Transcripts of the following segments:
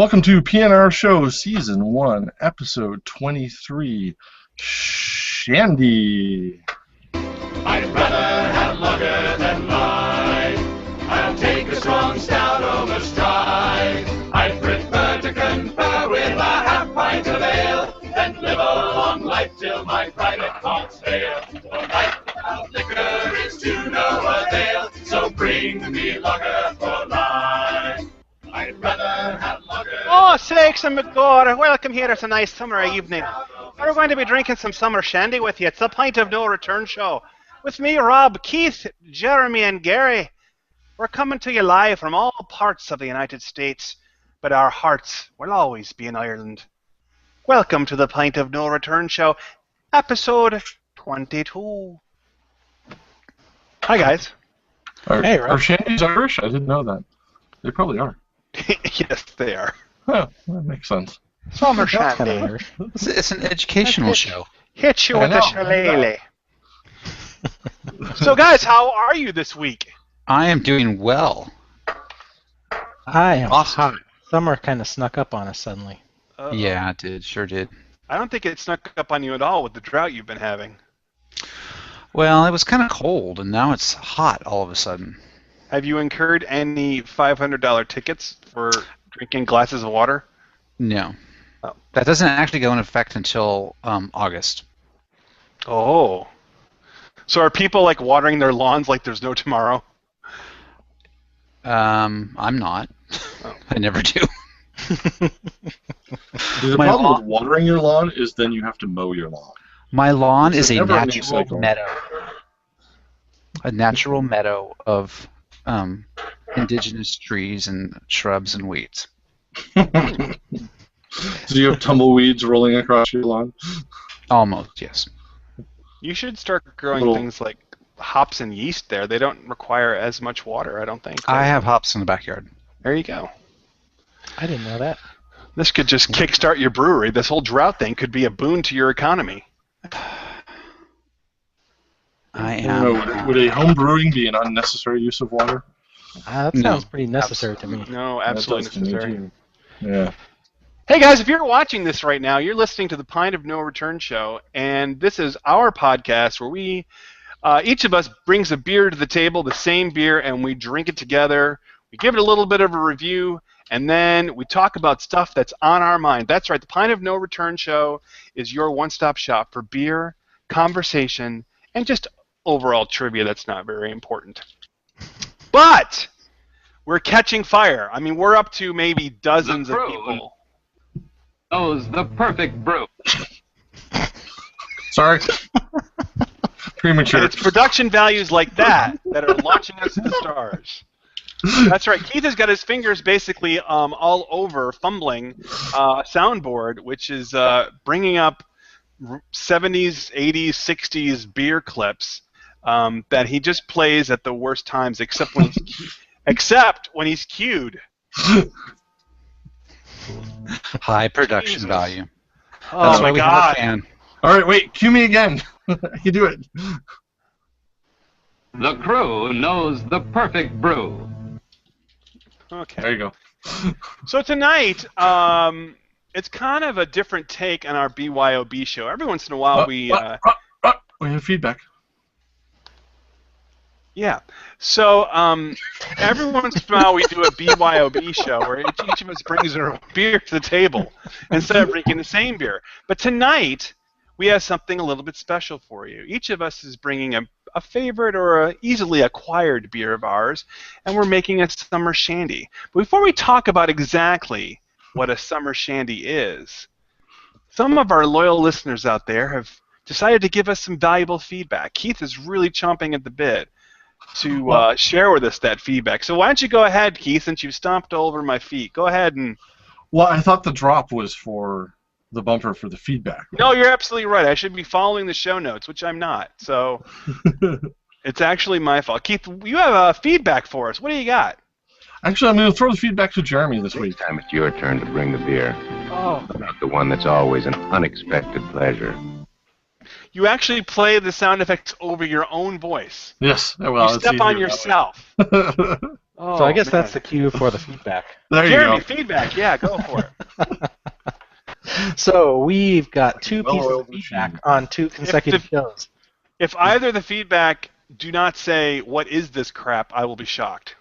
Welcome to PNRShow Season 1, Episode 23, Shandy. I'd rather have lager than rye. I'll take a strong stout over stride. I prefer to confer with a half pint of ale than live a long life till my private thoughts fail. For life without liquor is to no avail, so bring me lager for life. I'd rather have lager. Oh, sakes and McGore, welcome here. It's a nice summer evening. We're going to be drinking some summer shandy with you. It's the Pint of No Return show. With me, Rob, Keith, Jeremy, and Gary. We're coming to you live from all parts of the United States, but our hearts will always be in Ireland. Welcome to the Pint of No Return show, episode 22. Hi, guys. Hey, Rob. Are shandies Irish? I didn't know that. They probably are. Yes, they are. Oh, that makes sense. Summer shandy. It's an educational show. Hit you with a shillelagh. So, guys, how are you this week? I am doing well. I am Awesome. hot. Summer kind of snuck up on us suddenly. Yeah, it did. Sure did. I don't think it snuck up on you at all with the drought you've been having. Well, it was kind of cold, and now it's hot all of a sudden. Have you incurred any $500 tickets for drinking glasses of water? No. Oh. That doesn't actually go into effect until August. Oh. So are people like watering their lawns like there's no tomorrow? I'm not. Oh. I never do. The problem with watering your lawn is then you have to mow your lawn. My lawn is a never-ending natural cycle. meadow. A natural meadow of indigenous trees and shrubs and weeds. Do you have tumbleweeds rolling across your lawn? Almost, yes. You should start growing things like hops and yeast there. They don't require as much water, I don't think. I have hops in the backyard. There you go. I didn't know that. This could just kickstart your brewery. This whole drought thing could be a boon to your economy. I I am. don't know, would a home brewing be an unnecessary use of water? That sounds pretty necessary to me. No, absolutely That does to me, necessary. too. Yeah. Hey guys, if you're watching this right now, you're listening to the Pint of No Return show, and this is our podcast where we, each of us brings a beer to the table, the same beer, and we drink it together. We give it a little bit of a review, and then we talk about stuff that's on our mind. That's right, the Pint of No Return show is your one-stop shop for beer, conversation, and just overall trivia that's not very important. But we're catching fire. I mean, we're up to maybe dozens of people. Knows the perfect brew. Sorry. Premature. And it's production values like that that are launching us to the stars. That's right. Keith has got his fingers basically all over fumbling a soundboard, which is bringing up 70s, 80s, 60s beer clips that he just plays at the worst times, except when he's cued. High production Jesus. value. Oh That's why my we God. have a fan. All right, wait. Cue me again. I can do it. The crew knows the perfect brew. Okay. There you go. So tonight, it's kind of a different take on our BYOB show. Every once in a while, we have feedback. yeah. So every once in a while, we do a BYOB show where each of us brings our beer to the table instead of drinking the same beer. But tonight, we have something a little bit special for you. Each of us is bringing a favorite or a easily acquired beer of ours, and we're making a summer shandy. But before we talk about exactly what a summer shandy is, some of our loyal listeners out there have decided to give us some valuable feedback. Keith is really chomping at the bit to share with us that feedback. So why don't you go ahead, Keith, since you've stomped all over my feet. Go ahead and... Well, I thought the drop was for the bumper for the feedback. No, you're absolutely right. I should be following the show notes, which I'm not. So it's actually my fault. Keith, you have feedback for us. What do you got? Actually, I'm going to throw the feedback to Jeremy this week. This time it's your turn to bring the beer. Oh. Not the one that's always an unexpected pleasure. You actually play the sound effects over your own voice. Yes. Well, you step on yourself. Oh, So I guess man. that's the cue for the feedback. There you Jeremy, go. feedback. Yeah, go for it. So we've got two pieces of Well-oiled feedback machine. on 2 consecutive shows. If either of the feedback do not say, "What is this crap?" I will be shocked.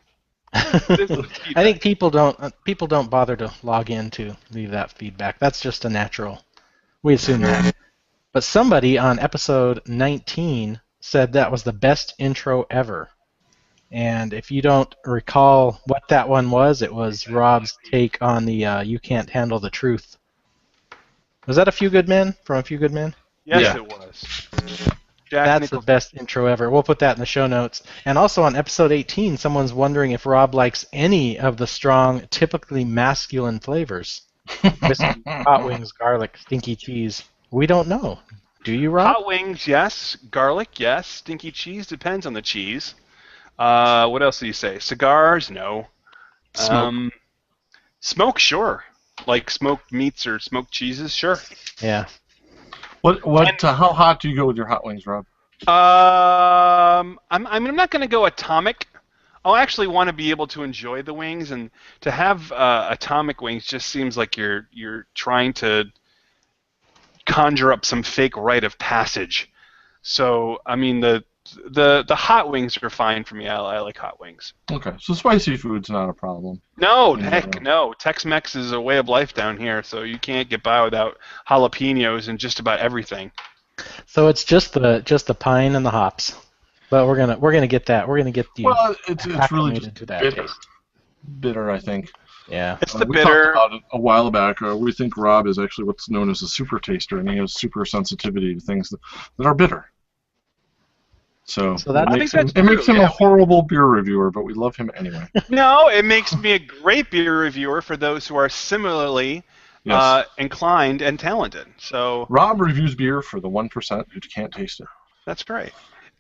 This is I feedback. think people don't bother to log in to leave that feedback. That's just a natural. We assume that. But somebody on episode 19 said that was the best intro ever. And if you don't recall what that one was, it was Rob's take on the "You Can't Handle the Truth." Was that A Few Good Men from A Few Good Men? Yes, Yeah. it was. Jack That's Nicholson. the best intro ever. We'll put that in the show notes. And also on episode 18, someone's wondering if Rob likes any of the strong, typically masculine flavors. Whiskey, hot wings, garlic, stinky cheese. We don't know. Do you, Rob? Hot wings, yes. Garlic, yes. Stinky cheese depends on the cheese. What else do you say? Cigars, no. Smoke. Smoke, sure. Like smoked meats or smoked cheeses, sure. Yeah. How hot do you go with your hot wings, Rob? I'm not going to go atomic. I'll actually want to be able to enjoy the wings, and to have atomic wings just seems like you're trying to conjure up some fake rite of passage. So I mean the hot wings are fine for me. I like hot wings. Okay, so spicy food's not a problem. No, Yeah. heck no. Tex-Mex is a way of life down here, so you can't get by without jalapenos and just about everything. So it's just the pine and the hops. But we're gonna get that. We're gonna get you Well, it's really acclimated just to that bitter. taste. Bitter, I think. Yeah. It's the We bitter. talked about it a while back. We think Rob is actually what's known as a super taster, and he has super sensitivity to things that are bitter. So that- I think that's it makes true, him yeah. a horrible beer reviewer, but we love him anyway. No, it makes me a great beer reviewer for those who are similarly Yes. inclined and talented. So Rob reviews beer for the 1% who can't taste it. that's great.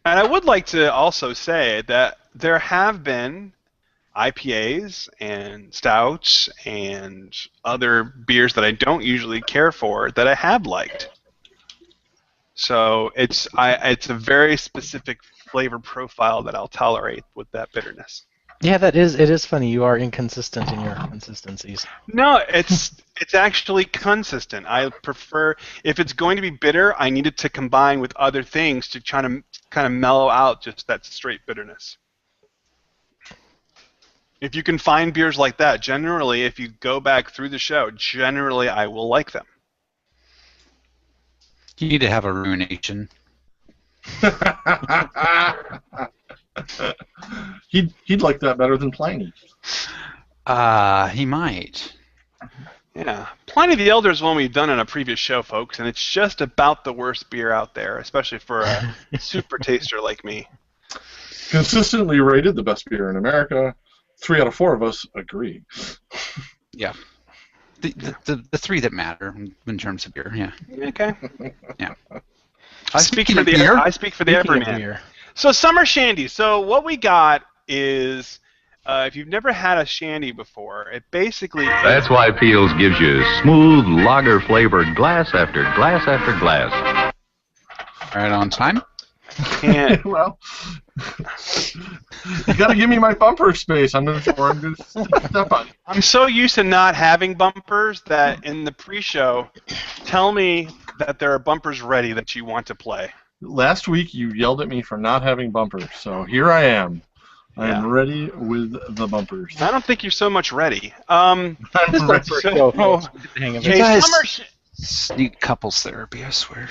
And I would like to also say that there have been IPAs and stouts and other beers that I don't usually care for that I have liked. So it's a very specific flavor profile that I'll tolerate with that bitterness. Yeah, it is funny. You are inconsistent in your consistencies. No, it's actually consistent. I prefer, if it's going to be bitter, I need it to combine with other things to try to kind of mellow out just that straight bitterness. If you can find beers like that, generally, if you go back through the show, generally I will like them. You need to have a ruination. He'd like that better than Pliny. He might. Yeah. Pliny the Elder is one we've done on a previous show, folks, and it's just about the worst beer out there, especially for a super taster like me. Consistently rated the best beer in America. 3 out of 4 of us agree. Yeah. The three that matter in terms of beer, yeah. Okay. Yeah. I speak Speaking for of the beer- I speak for the Speaking of everyman. beer. So summer shandy. So what we got is, if you've never had a shandy before, it basically That's why Peels gives you smooth lager-flavored glass after glass after glass. Right on time. can't. Well, you got to give me my bumper space. I'm going to step on it. I'm so used to not having bumpers that in the pre-show, tell me that there are bumpers ready that you want to play. Last week you yelled at me for not having bumpers, so here I am. I am Yeah. ready with the bumpers. I don't think you're so much ready. I'm ready. Go, folks. Get the hang of it. Okay, guys- summer Sneak couples therapy, I swear.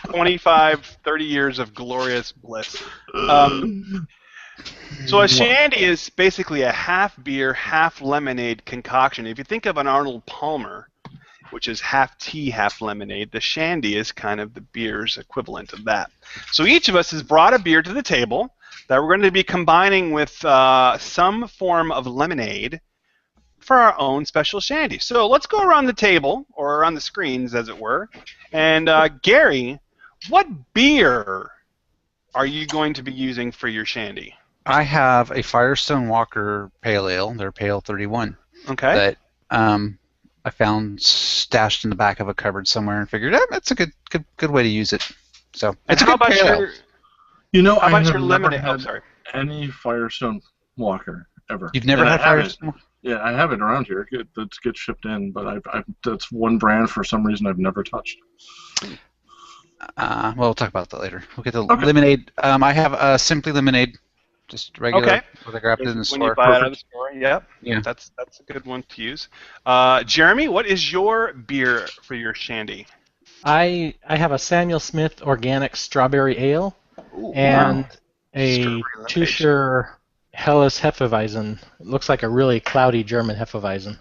25, 30 years of glorious bliss. So a shandy is basically a half beer, half lemonade concoction. If you think of an Arnold Palmer, which is half tea, half lemonade, the shandy is kind of the beer's equivalent of that. So each of us has brought a beer to the table that we're going to be combining with some form of lemonade for our own special shandy. So let's go around the table, or around the screens, as it were. And Gary, what beer are you going to be using for your shandy? I have a Firestone Walker Pale Ale. They're Pale 31. Okay. That I found stashed in the back of a cupboard somewhere and figured, that's a good way to use it. So And it's a how good about pale ale. your You know, how I about have your never lemonade? had Oh, sorry. any Firestone Walker ever. You've never And had I have Firestone? Yeah, I have it around here. That gets shipped in, but that's one brand for some reason I've never touched. Well, we'll talk about that later. We'll get the Okay. lemonade. I have Simply Lemonade, just regular. Okay. What I grabbed it in the When store. you buy it out of the store, yep. Yeah. That's a good one to use. Jeremy, what is your beer for your shandy? I have a Samuel Smith Organic Strawberry Ale and a Strawberry lemonade. Tuscher Helles Hefeweizen. It looks like a really cloudy German Hefeweizen.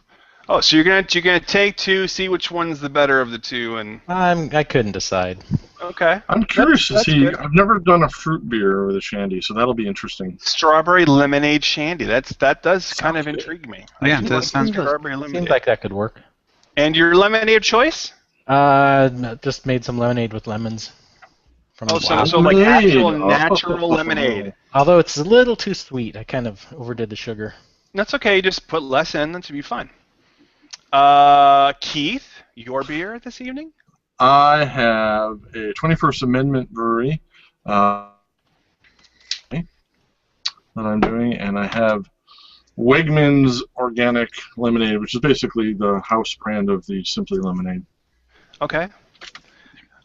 Oh, so you're gonna take two, see which one's the better of the two, and I couldn't decide. okay. I'm curious to That's see. good. I've never done a fruit beer with a shandy, so that'll be interesting. Strawberry lemonade shandy. That does kind of good. intrigue me. Yeah, I do it does like sound strawberry lemonade. Seems like that could work. And your lemonade choice? Just made some lemonade with lemons. From Oh, the so like Lemonade. actual Oh. natural lemonade. Although it's a little too sweet, I kind of overdid the sugar. That's okay. You just put less in, that should be fine. Keith, your beer this evening? I have a 21st Amendment brewery that I'm doing, and I have Wegmans Organic Lemonade, which is basically the house brand of the Simply Lemonade. Okay.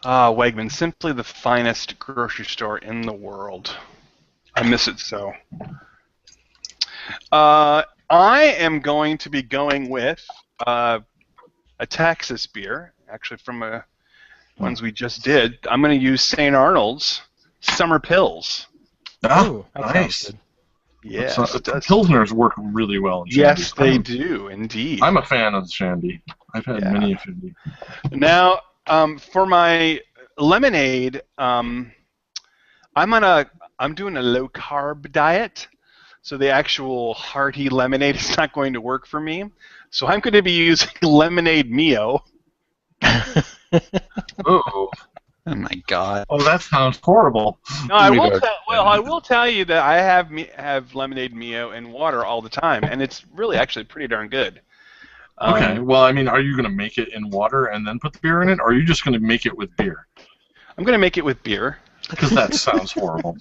Wegmans, simply the finest grocery store in the world. I miss it so. I am going to be going with a Texas beer, actually from ones we just did. I'm going to use St. Arnold's Summer Pills. Ooh, that sounds Nice. good. Yes, So, it does. Pilsners work really well in shandy. Yes, they do, indeed. I'm a fan of the shandy. I've had Yeah. many a shandy. Now, for my lemonade, I'm doing a low carb diet, so the actual hearty lemonade is not going to work for me. So I'm going to be using lemonade Mio. Oh, Oh my God. oh, that sounds horrible. No, I We will. are- I will tell you that I have lemonade Mio and water all the time, and it's really actually pretty darn good. Okay, well, I mean, are you going to make it in water and then put the beer in it, or are you just going to make it with beer? I'm going to make it with beer. Because that sounds horrible.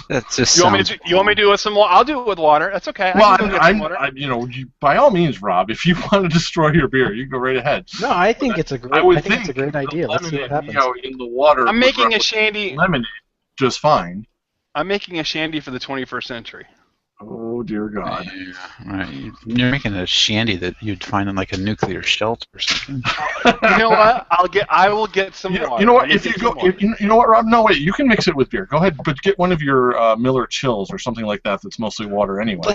That just You want me sounds. to do it with some water? I'll do it with water. That's okay. Well, I can go get some water. by all means, Rob, if you want to destroy your beer, you go right ahead. No, I think it's a great. would I think it's a great the idea. Let's see what lemonade, happens. in the water. I'm would making a replicate shandy. lemonade just fine. I'm making a shandy for the 21st century. Oh dear God. Yeah, right. You're making a shandy that you'd find in like a nuclear shelter or something. You know what? I will get some water. You know what? I'm If gonna you get go, some water. you know what, Rob? No, wait. You can mix it with beer. Go ahead, but get one of your Miller Chills or something like that. That's mostly water anyway.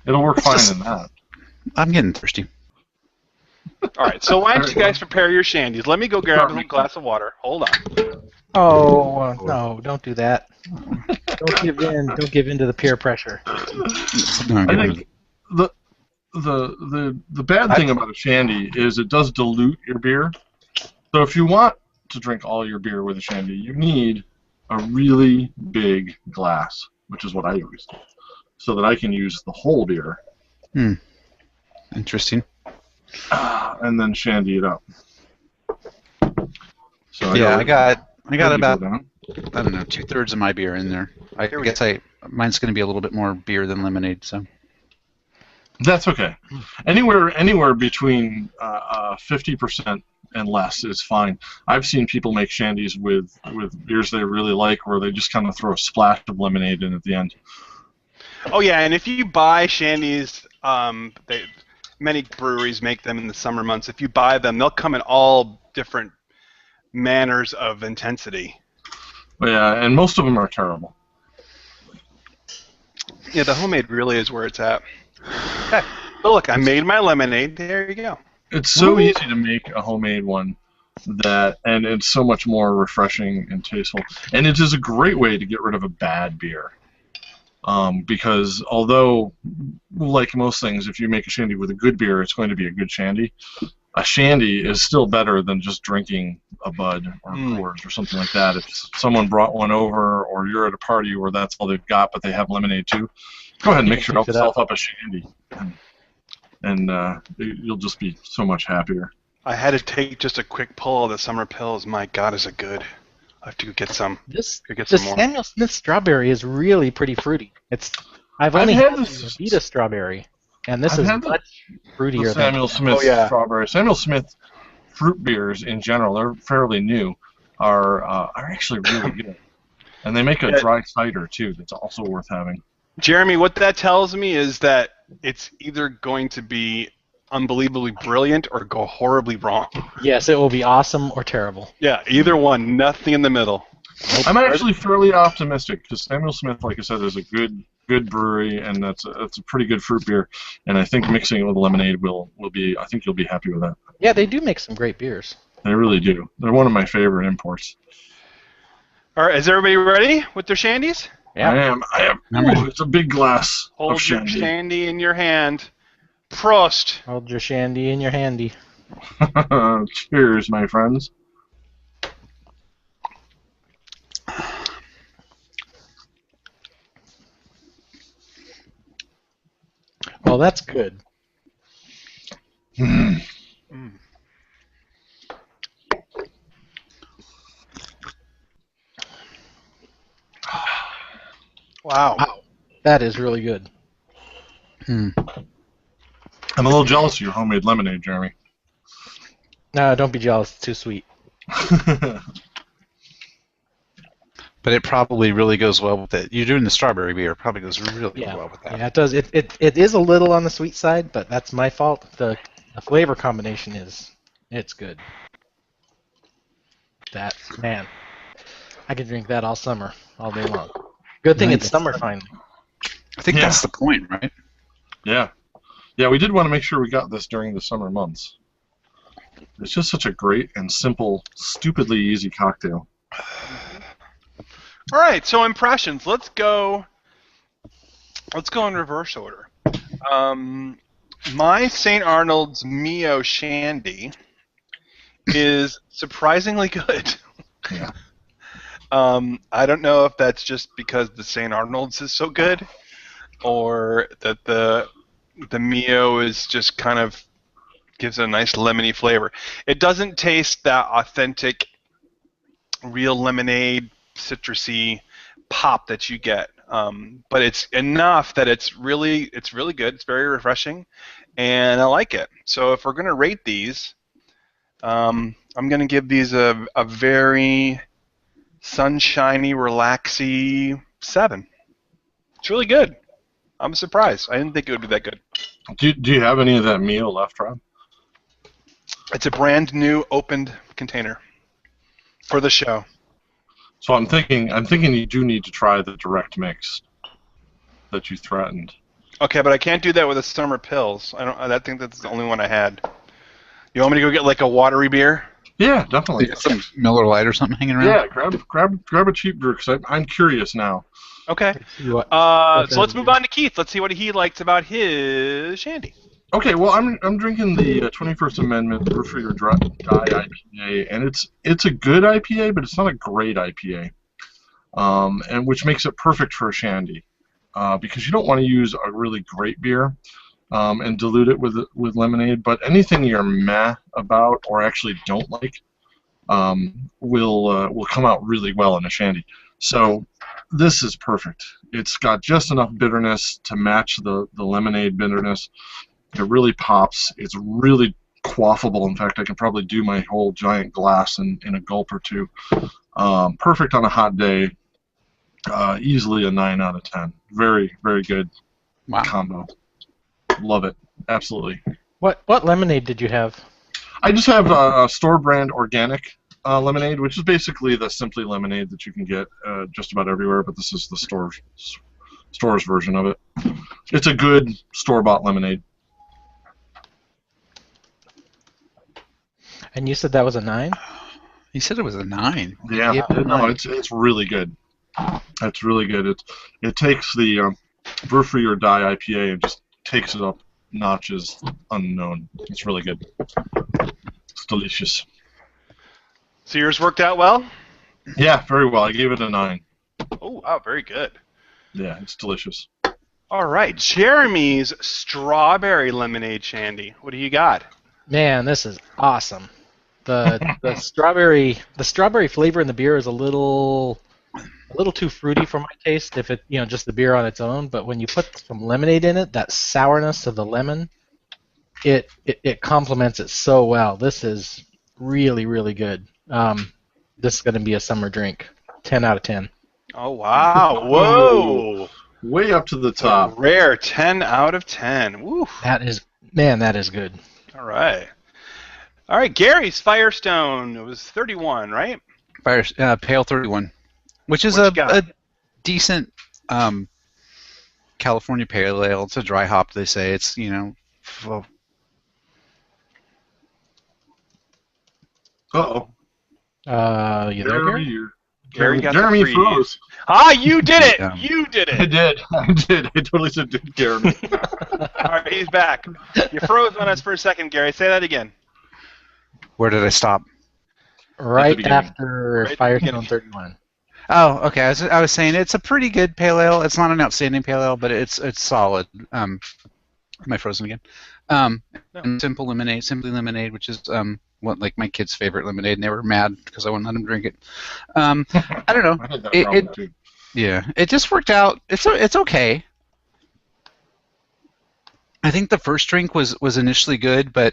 It'll work fine in that. I'm getting thirsty. All right. So why don't you guys prepare your shandies? Let me go grab a glass of water. Hold on. Oh no! Don't do that. Don't give in. Don't give in to the peer pressure. No, I'm I getting- think the bad thing about a shandy is it does dilute your beer. So if you want to drink all your beer with a shandy, you need a really big glass, which is what I use, so that I can use the whole beer Interesting. and then shandy it up. So Yeah, I got Where'd you about, go down? I don't know, 2/3 of my beer in there. I Here we guess mine's going to be a little bit more beer than lemonade, so. That's okay. Anywhere between 50% and less is fine. I've seen people make shandies with beers they really like, where they just kind of throw a splash of lemonade in at the end. Oh yeah, and if you buy shandies, many breweries make them in the summer months. If you buy them, they'll come in all different manners of intensity. Yeah, and most of them are terrible. Yeah, the homemade really is where it's at. Okay. So look, I made my lemonade. There you go. It's so easy to make a homemade one and it's so much more refreshing and tasteful. And it is a great way to get rid of a bad beer. Because although, like most things, if you make a shandy with a good beer, it's going to be a good shandy. A shandy is still better than just drinking a Bud or Coors or something like that. If someone brought one over, or you're at a party where that's all they've got, but they have lemonade too, go ahead and mix yourself up a shandy, and you'll just be so much happier. I had to take just a quick pull of the summer pills. My God, is it good? I have to go get some. This Go get the some more. Samuel Smith strawberry is really pretty fruity. It's I've only had had this. the Vita strawberry, and this I've is had the much fruitier Samuel than. Smith Oh, yeah. strawberry. Samuel Smith fruit beers in general, they're fairly new, are actually really good. And they make a Yeah. dry cider too. That's also worth having. Jeremy, what that tells me is that it's either going to be unbelievably brilliant or go horribly wrong. Yes, it will be awesome or terrible. Yeah, either one, nothing in the middle. I'm actually fairly optimistic because Samuel Smith, like I said, is a good brewery, and that's a pretty good fruit beer. And I think mixing it with lemonade will be. I think you'll be happy with that. Yeah, they do make some great beers. They really do. They're one of my favorite imports. All right, is everybody ready with their shandies? Yeah. I am. Ooh, it's a big glass Hold of your shandy. shandy in your hand. Prost. Hold your shandy in your handy. Cheers, my friends. Well, that's good. Mm. Wow. That is really good. I'm a little jealous of your homemade lemonade, Jeremy. No, don't be jealous. It's too sweet. But it probably really goes well with it. You're doing the strawberry beer. It probably goes really Yeah. well with that. Yeah, it does. It is a little on the sweet side, but that's my fault. The flavor combination it's good. That, man, I could drink that all summer, all day long. Good thing it's summer finally. I think Yeah. that's the point, right? Yeah. Yeah, we did want to make sure we got this during the summer months. It's just such a great and simple, stupidly easy cocktail. All right, so impressions. Let's go in reverse order. My St. Arnold's Mio Shandy is surprisingly good. Yeah. I don't know if that's just because the St. Arnold's is so good, or that the Mio is just kind of gives it a nice lemony flavor. It doesn't taste that authentic, real lemonade, citrusy pop that you get, but it's enough that it's really good. It's very refreshing, and I like it. So if we're gonna rate these, I'm gonna give these a very sunshiny, relaxy 7. It's really good. I'm surprised. I didn't think it would be that good. Do you have any of that Mio left, Rob? It's a brand new opened container for the show. So I'm thinking you do need to try the direct mix that you threatened. Okay, but I can't do that with the summer pills. I think that's the only one I had. You want me to go get like a watery beer? Yeah, definitely. You got some Miller Lite or something hanging around? Yeah, grab a cheap brew because I'm curious now. Okay. See what- So let's move on to Keith. Let's see what he likes about his shandy. Okay, well I'm drinking the 21st Amendment Brew for Your Die IPA, and it's a good IPA, but it's not a great IPA, and which makes it perfect for a shandy, because you don't want to use a really great beer and dilute it with lemonade, but anything you're meh about or actually don't like will come out really well in a shandy. So this is perfect. It's got just enough bitterness to match the lemonade bitterness. It really pops. It's really quaffable. In fact, I can probably do my whole giant glass in a gulp or two. Perfect on a hot day. Easily a 9 out of 10. Very, very good combo. Love it. Absolutely. What lemonade did you have? I just have a store brand organic lemonade, which is basically the Simply lemonade that you can get just about everywhere, but this is the store's version of it. It's a good store-bought lemonade. And you said that was a 9? He said it was a 9. Yeah, Yeah, no, nice. it's really good. It's really good. It takes the Brew for Your Die IPA and just takes it up notches unknown. It's really good. It's delicious. So yours worked out well? Yeah, very well. I gave it a 9. Oh, wow, very good. Yeah, it's delicious. All right, Jeremy's strawberry lemonade shandy. What do you got? Man, this is awesome. The strawberry flavor in the beer is a little a little too fruity for my taste if it, just the beer on its own. But when you put some lemonade in it, that sourness of the lemon, it complements it so well. This is really, really good. This is going to be a summer drink. 10 out of 10. Oh, wow. Whoa. Way up to the It's a top. rare 10 out of 10. Woo. That is good. All right. All right, Gary's Firestone. It was 31, right? Pale 31, which is What you a got? decent California pale ale. It's a dry hop, they say. It's, well, Uh-oh. You there, Gary? Gary got the Jeremy freeze. froze. Ah, you did it! Yeah. You did I it! did. I totally said did Jeremy. All right, he's back. You froze on us for a second, Gary. Say that again. where did I stop? Right beginning. after Right at the Firestone beginning. 31. Oh, okay. I was saying it's a pretty good pale ale. It's not an outstanding pale ale, but it's solid. Am I frozen again? No. And simply lemonade, which is what like my kid's favorite lemonade, and they were mad because I wouldn't let them drink it. I don't know. I had that It- problem it- too. Yeah, it just worked out. It's okay. I think the first drink was initially good, but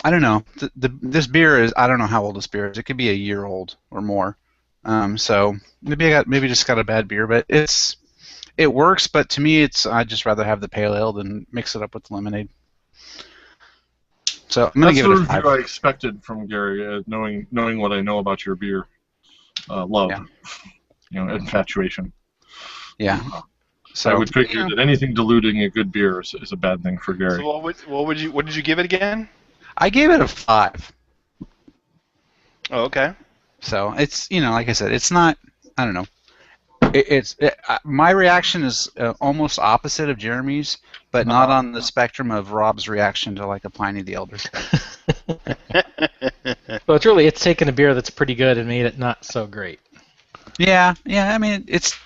I don't know. This beer is, I don't know how old this beer is. It could be a year old or more. So maybe just got a bad beer, but it works. But to me, I'd just rather have the pale ale than mix it up with the lemonade. So I'm gonna That's give the it a review 5. I expected from Gary, knowing what I know about your beer love, Yeah. infatuation. Yeah. So I would figure that anything diluting a good beer is a bad thing for Gary. So what did you give it again? I gave it a 5. Oh, okay. So it's, like I said, it's not. I don't know. My reaction is almost opposite of Jeremy's, but not on the spectrum of Rob's reaction to like a Pliny the Elder. So it's taken a beer that's pretty good and made it not so great. Yeah. I mean, it's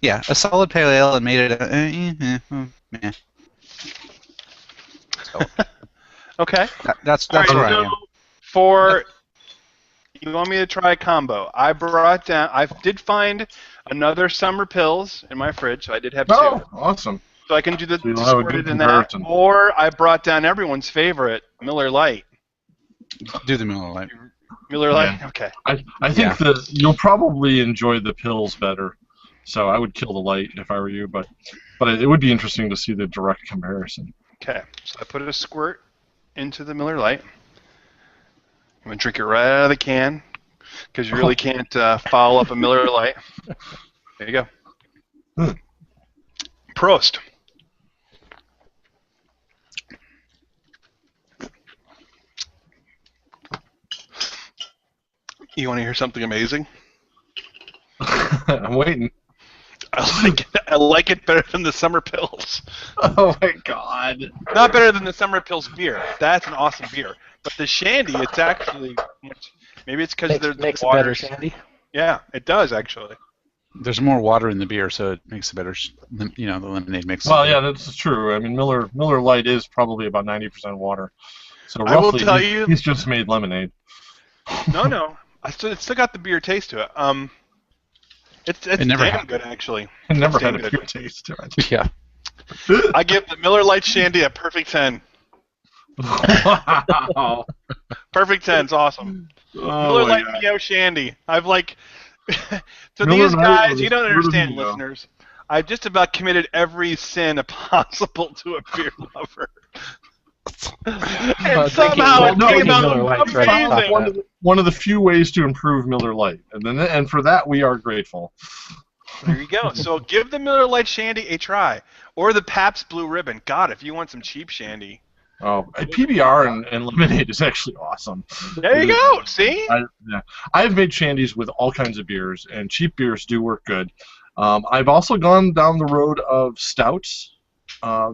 a solid pale ale and made it. Meh. So Okay. that's All right, where I so am. for you want me to try a combo? I did find another summer pills in my fridge, so I did have two. Oh, awesome. So I can do the So you'll have a sorted good in that, comparison. or I brought down everyone's favorite, Miller Lite. Do the Miller Lite. Miller Lite. Okay. I think that you'll probably enjoy the pills better. So I would kill the light if I were you, but it would be interesting to see the direct comparison. Okay. So I put a squirt into the Miller Lite. I'm gonna drink it right out of the can because you really can't foul up a Miller Lite. There you go. Prost. You want to hear something amazing? I'm waiting. I like it better than the summer pills. Oh my God. Not better than the summer pills beer. That's an awesome beer. But the shandy, it's actually maybe it's because there's Makes it water. better, Sandy. Yeah, it does actually. There's more water in the beer, so it makes it better. The lemonade makes. Well, yeah, that's true. I mean, Miller Lite is probably about 90% water. So I will roughly, tell you- he's just made lemonade. No, it's still got the beer taste to it. It's never damn had. good actually. I never had Damn a good. pure taste to it. Yeah. I give the Miller Lite shandy a perfect 10. Wow. Perfect 10 is awesome. Miller Oh my Lite God. Mio shandy. I've like to Miller these Lite guys, was you don't a understand, Mio. listeners. I've just about committed every sin possible to a beer lover. And somehow well, it no, came you out Miller Lite's right on top amazing. of that. One of the few ways to improve Miller Lite, and for that we are grateful. There you go. So give the Miller Lite shandy a try, or the Pabst Blue Ribbon. God, if you want some cheap shandy. Oh, PBR and lemonade is actually awesome. There you go. See? I've made shandies with all kinds of beers, and cheap beers do work good. I've also gone down the road of stouts.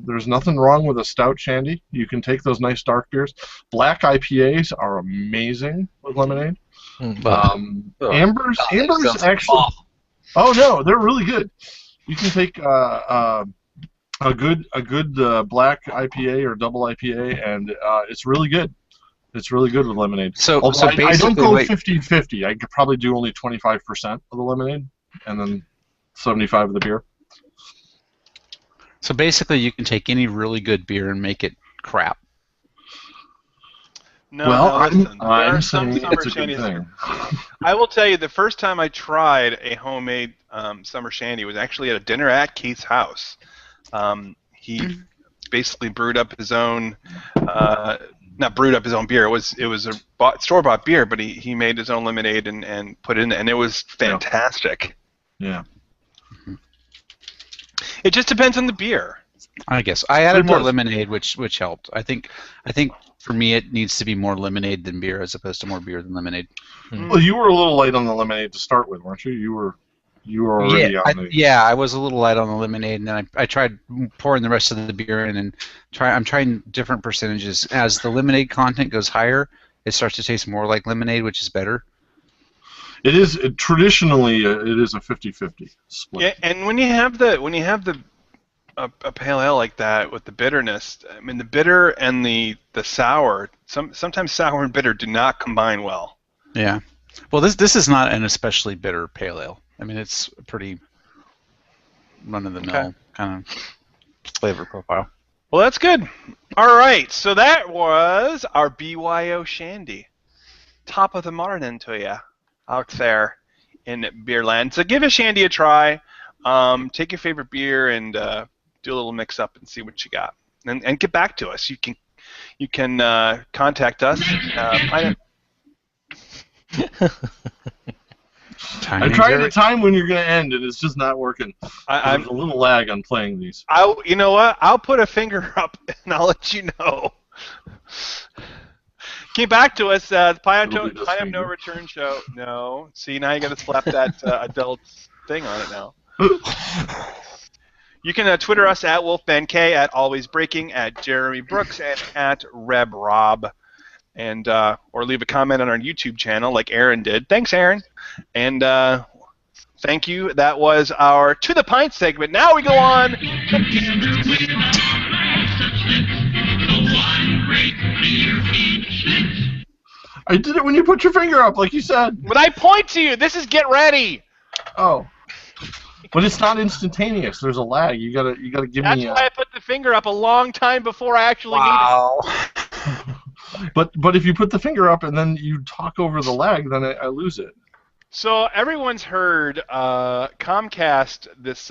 There's nothing wrong with a stout shandy. You can take those nice dark beers. Black IPAs are amazing with lemonade. Ambers actually. Oh no, they're really good. You can take a good black IPA or double IPA, and it's really good. It's really good with lemonade. So Although I don't basically, go like, 50-50. I could probably do only 25% of the lemonade. and then 75 of the beer. So basically, you can take any really good beer and make it crap. No, Well, no, listen. There I'm are some saying summer it's a good shandies. thing. I will tell you, the first time I tried a homemade summer shandy was actually at a dinner at Keith's house. He basically brewed up his own, not brewed up his own beer. It was a store-bought beer, but he made his own lemonade and put it in, and it was fantastic. Yeah. It just depends on the beer. I guess I added It more does. lemonade, which helped. I think for me it needs to be more lemonade than beer, as opposed to more beer than lemonade. Well, you were a little light on the lemonade to start with, weren't you? You were already on the. Yeah, I was a little light on the lemonade, and then I tried pouring the rest of the beer in, and I'm trying different percentages. As the lemonade content goes higher, it starts to taste more like lemonade, which is better. It is traditionally it is a 50-50 split. Yeah, and when you have a pale ale like that with the bitterness, I mean the bitter and the sour, sometimes sour and bitter do not combine well. Yeah. Well, this is not an especially bitter pale ale. I mean, it's a pretty run-of-the-mill kind of flavor profile. Well, that's good. All right, so that was our BYO Shandy. Top of the morning to you out there in Beerland. So give a Shandy a try. Take your favorite beer and do a little mix-up and see what you got. And get back to us. You can contact us. I tried to time when you're going to end, and it's just not working. There's a little lag on playing these. You know what? I'll put a finger up, and I'll let you know. Get back to us. Pie of No Return Show. No. See, now you got to slap that adult thing on it now. You can Twitter us at WolfmanK, at AlwaysBreaking, at Jeremy Brooks, and at RebRob. And or leave a comment on our YouTube channel like Aaron did. Thanks, Aaron. And thank you. That was our To the Pint segment. Now we go on. I did it when you put your finger up, like you said. But I point to you. This is Get Ready. Oh. But it's not instantaneous. There's a lag. You gotta give That's me. That's why I put the finger up a long time before I actually need it. But if you put the finger up and then you talk over the lag, then I lose it. So everyone's heard Comcast, this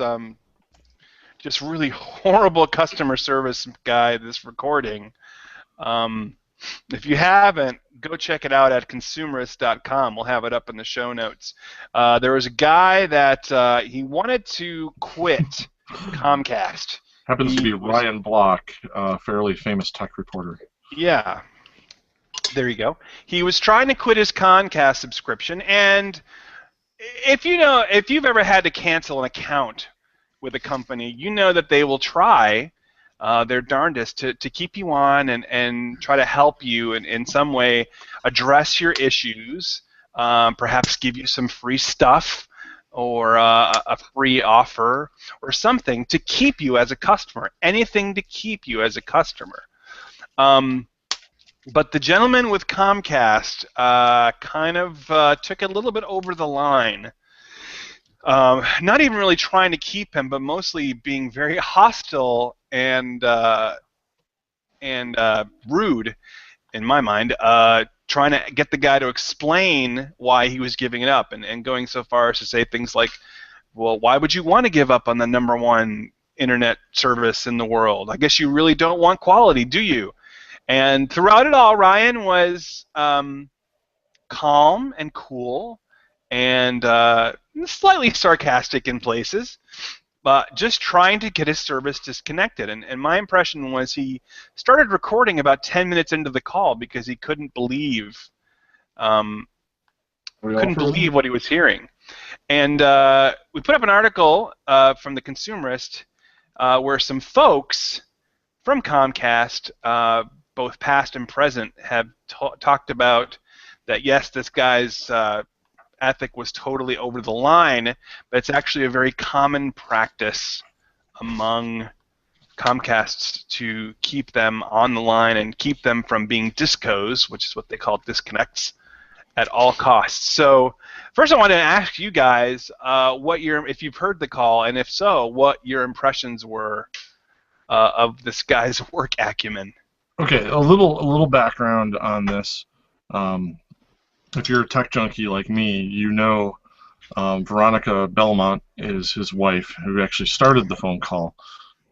just really horrible customer service guy, this recording. If you haven't, go check it out at consumerist.com. We'll have it up in the show notes. There was a guy that he wanted to quit Comcast. Happens to be Ryan Block, a fairly famous tech reporter. Yeah. There you go. He was trying to quit his Comcast subscription, and if you've ever had to cancel an account with a company, you know that they will try their darndest to keep you on and try to help you in some way address your issues, perhaps give you some free stuff or a free offer or something to keep you as a customer, anything to keep you as a customer. But the gentleman with Comcast kind of took it a little bit over the line. Not even really trying to keep him, but mostly being very hostile and rude, in my mind, trying to get the guy to explain why he was giving it up, and going so far as to say things like, well, why would you want to give up on the #1 internet service in the world? I guess you really don't want quality, do you? And throughout it all, Ryan was calm and cool and slightly sarcastic in places, but just trying to get his service disconnected. And my impression was he started recording about 10 minutes into the call because he couldn't believe what he was hearing. And we put up an article from the Consumerist where some folks from Comcast, both past and present, have talked about that, yes, this guy's ethic was totally over the line, but it's actually a very common practice among Comcasts to keep them on the line and keep them from being discos, which is what they call disconnects, at all costs. So first I want to ask you guys if you've heard the call, and if so, what your impressions were of this guy's work acumen. Okay, a little background on this. If you're a tech junkie like me, you know Veronica Belmont is his wife, who actually started the phone call.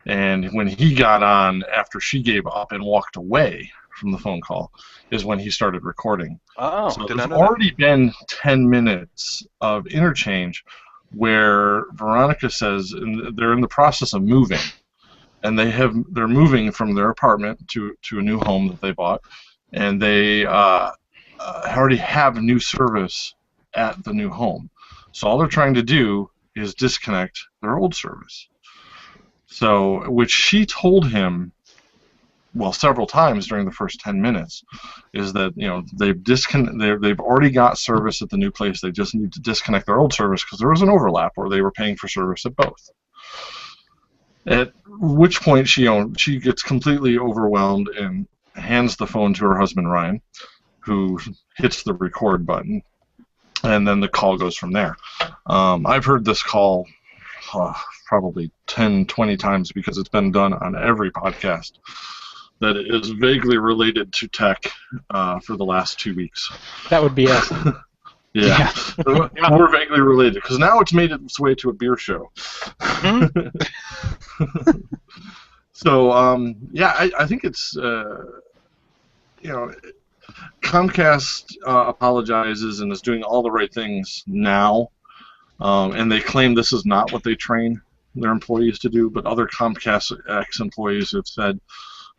And when he got on, after she gave up and walked away from the phone call, is when he started recording. Oh, so there's already been 10 minutes of interchange where Veronica says, and they're in the process of moving, and they're moving from their apartment to a new home that they bought, and they already have new service at the new home. So all they're trying to do is disconnect their old service. So, which she told him, well, several times during the first 10 minutes, is that they've already got service at the new place. They just need to disconnect their old service because there was an overlap where they were paying for service at both. At which point she gets completely overwhelmed and hands the phone to her husband Ryan, who hits the record button, and then the call goes from there. I've heard this call probably 10, 20 times because it's been done on every podcast that is vaguely related to tech for the last 2 weeks. That would be us. Yeah. More vaguely related, because now it's made its way to a beer show. So, I think it's, Comcast apologizes and is doing all the right things now, and they claim this is not what they train their employees to do, but other Comcast ex-employees have said,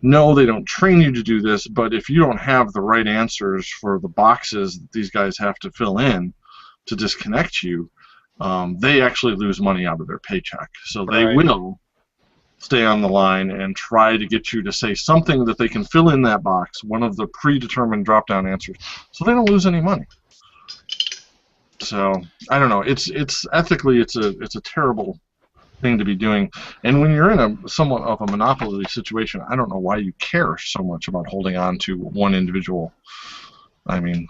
no, they don't train you to do this, but if you don't have the right answers for the boxes that these guys have to fill in to disconnect you, they actually lose money out of their paycheck. So they will stay on the line and try to get you to say something that they can fill in that box, one of the predetermined drop-down answers, so they don't lose any money. So I don't know. It's ethically it's a terrible thing to be doing, and when you're in a somewhat of a monopoly situation, I don't know why you care so much about holding on to one individual. I mean,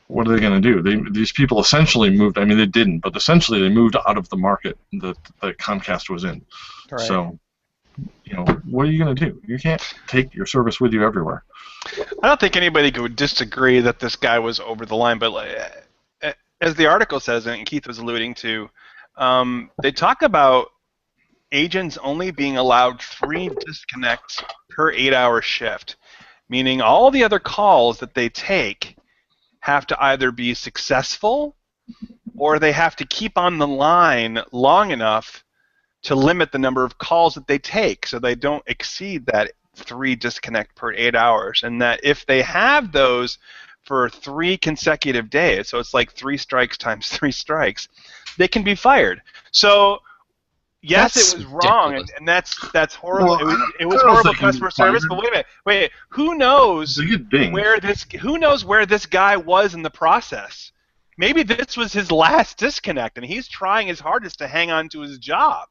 what are they going to do? These people essentially moved. I mean, they didn't, but essentially they moved out of the market that Comcast was in. Right. So, what are you going to do? You can't take your service with you everywhere. I don't think anybody would disagree that this guy was over the line, but as the article says, and Keith was alluding to, they talk about agents only being allowed 3 disconnects per 8-hour shift, meaning all the other calls that they take have to either be successful or they have to keep on the line long enough to limit the number of calls that they take so they don't exceed that 3 disconnect per 8 hours, and that if they have those for 3 consecutive days, so it's like 3 strikes times 3 strikes, they can be fired. So yes, it was wrong, and that's horrible. Well, it was horrible customer service. But wait a minute, who knows where this guy was in the process? Maybe this was his last disconnect, and he's trying his hardest to hang on to his job.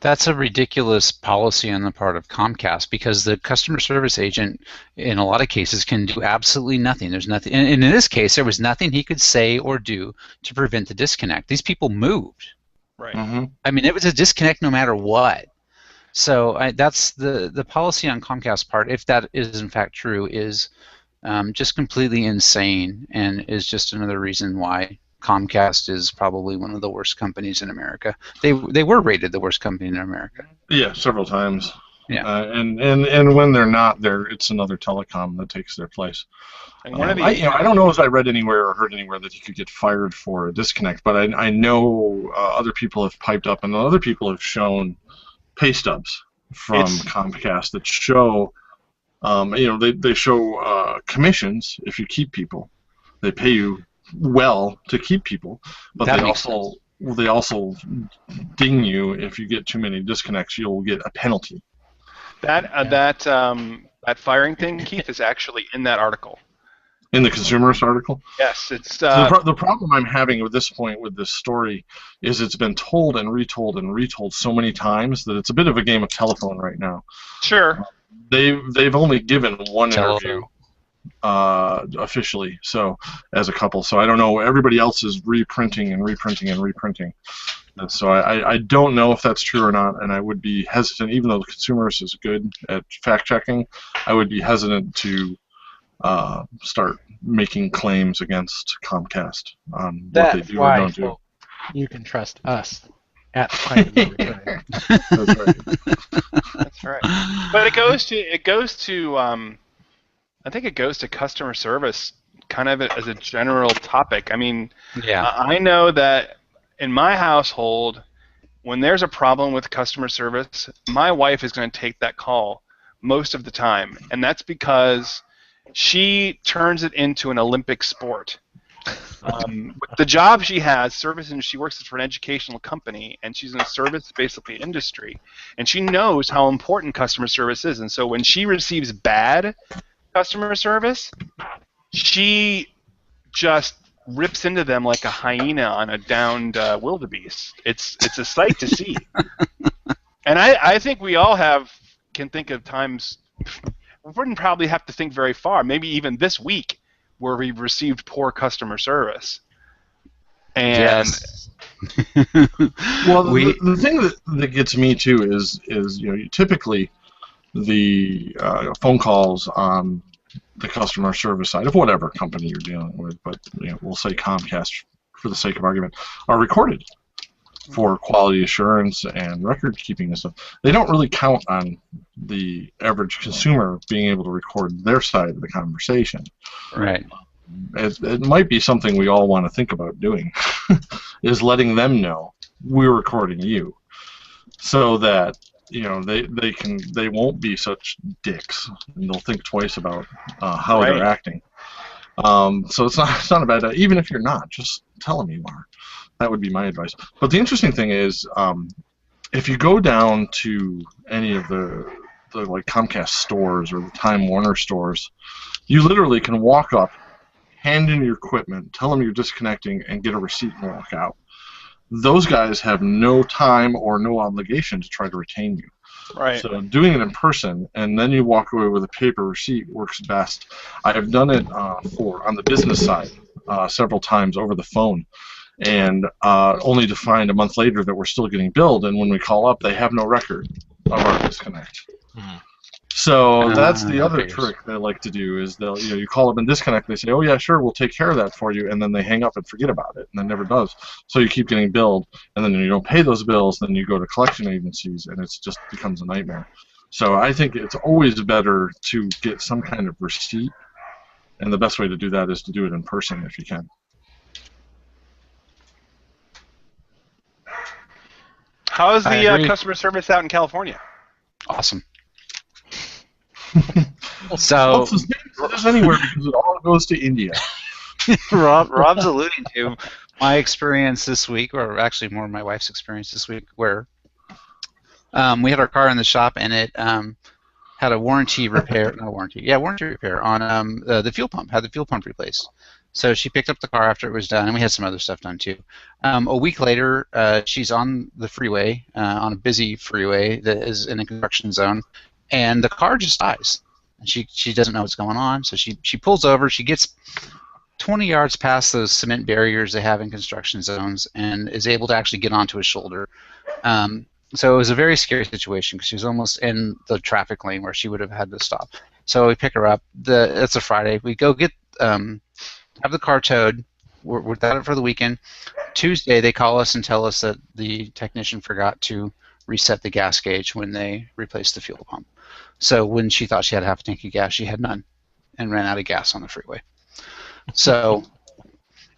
That's a ridiculous policy on the part of Comcast, because the customer service agent, in a lot of cases, can do absolutely nothing. There's nothing, and in this case, there was nothing he could say or do to prevent the disconnect. These people moved. Right. Mm-hmm. I mean, it was a disconnect no matter what. So that's the policy on Comcast's part, if that is in fact true, is just completely insane, and is just another reason why Comcast is probably one of the worst companies in America. They were rated the worst company in America. Yeah, several times. Yeah. And when they're not, it's another telecom that takes their place. And one of the, I don't know if I read anywhere or heard anywhere that he could get fired for a disconnect, but I know other people have piped up, and other people have shown pay stubs from Comcast that show, they show commissions if you keep people. They pay you well to keep people, but they also ding you if you get too many disconnects. You'll get a penalty. That firing thing, Keith, is actually in that article. In the Consumerist article? Yes, it's the problem I'm having with this point with this story is it's been told and retold so many times that it's a bit of a game of telephone right now. Sure. They've only given one interview. officially, so as a couple. So I don't know. Everybody else is reprinting and reprinting and reprinting. And so I don't know if that's true or not, and I would be hesitant, even though the Consumers is good at fact checking, I would be hesitant to start making claims against Comcast on what they That's do or why, don't do. folks, you can trust us at Pint of No Return. That's right. That's right. But it goes to I think it goes to customer service kind of as a general topic. I mean, Yeah. I know that in my household, when there's a problem with customer service, my wife is going to take that call most of the time, and that's because she turns it into an Olympic sport. With the job she has, she works for an educational company, and she's in a service basically industry, and she knows how important customer service is. And so when she receives bad customer service, she just rips into them like a hyena on a downed wildebeest. It's a sight to see. And I think we all can think of times. We wouldn't probably have to think very far. Maybe even this week, where we received poor customer service. And Yes. Well, the thing that gets me too is typically the phone calls on the customer service side of whatever company you're dealing with, but we'll say Comcast for the sake of argument, are recorded for quality assurance and record keeping and stuff. They don't really count on the average consumer being able to record their side of the conversation. Right. It might be something we all want to think about doing, is letting them know we're recording you, so that they won't be such dicks, and they'll think twice about how they're acting. So it's not a bad idea. Even if you're not, just tell them you are. That would be my advice. But the interesting thing is, if you go down to any of the like Comcast stores or the Time Warner stores, you literally can walk up, hand in your equipment, tell them you're disconnecting, and get a receipt and walk out. Those guys have no time or no obligation to try to retain you. right. So doing it in person and then you walk away with a paper receipt works best. I have done it on the business side several times over the phone, and only to find a month later that we're still getting billed, and when we call up, they have no record of our disconnect. Mhm. So that's the other figures. trick they like to do is you call up and disconnect. They say, oh yeah, sure, we'll take care of that for you, and then they hang up and forget about it, and it never does. So you keep getting billed, and then you don't pay those bills, then you go to collection agencies, and it just becomes a nightmare. So I think it's always better to get some kind of receipt, and the best way to do that is to do it in person if you can. How is I the agree. customer service out in California? Awesome. Well, So it's the same as anywhere because it all goes to India. Rob's alluding to my experience this week, or actually more my wife's experience this week, where we had our car in the shop and it had a warranty repair, warranty repair on the fuel pump, had the fuel pump replaced. So she picked up the car after it was done, and we had some other stuff done too. A week later, she's on the freeway, on a busy freeway that is in a construction zone, and the car just dies. And she doesn't know what's going on, so she pulls over. She gets 20 yards past those cement barriers they have in construction zones and is able to actually get onto his shoulder. So it was a very scary situation because she was almost in the traffic lane where she would have had to stop. So we pick her up. It's a Friday. We go get have the car towed. We're without it for the weekend. Tuesday they call us and tell us that the technician forgot to reset the gas gauge when they replaced the fuel pump. So when she thought she had half a tank of gas, she had none and ran out of gas on the freeway. So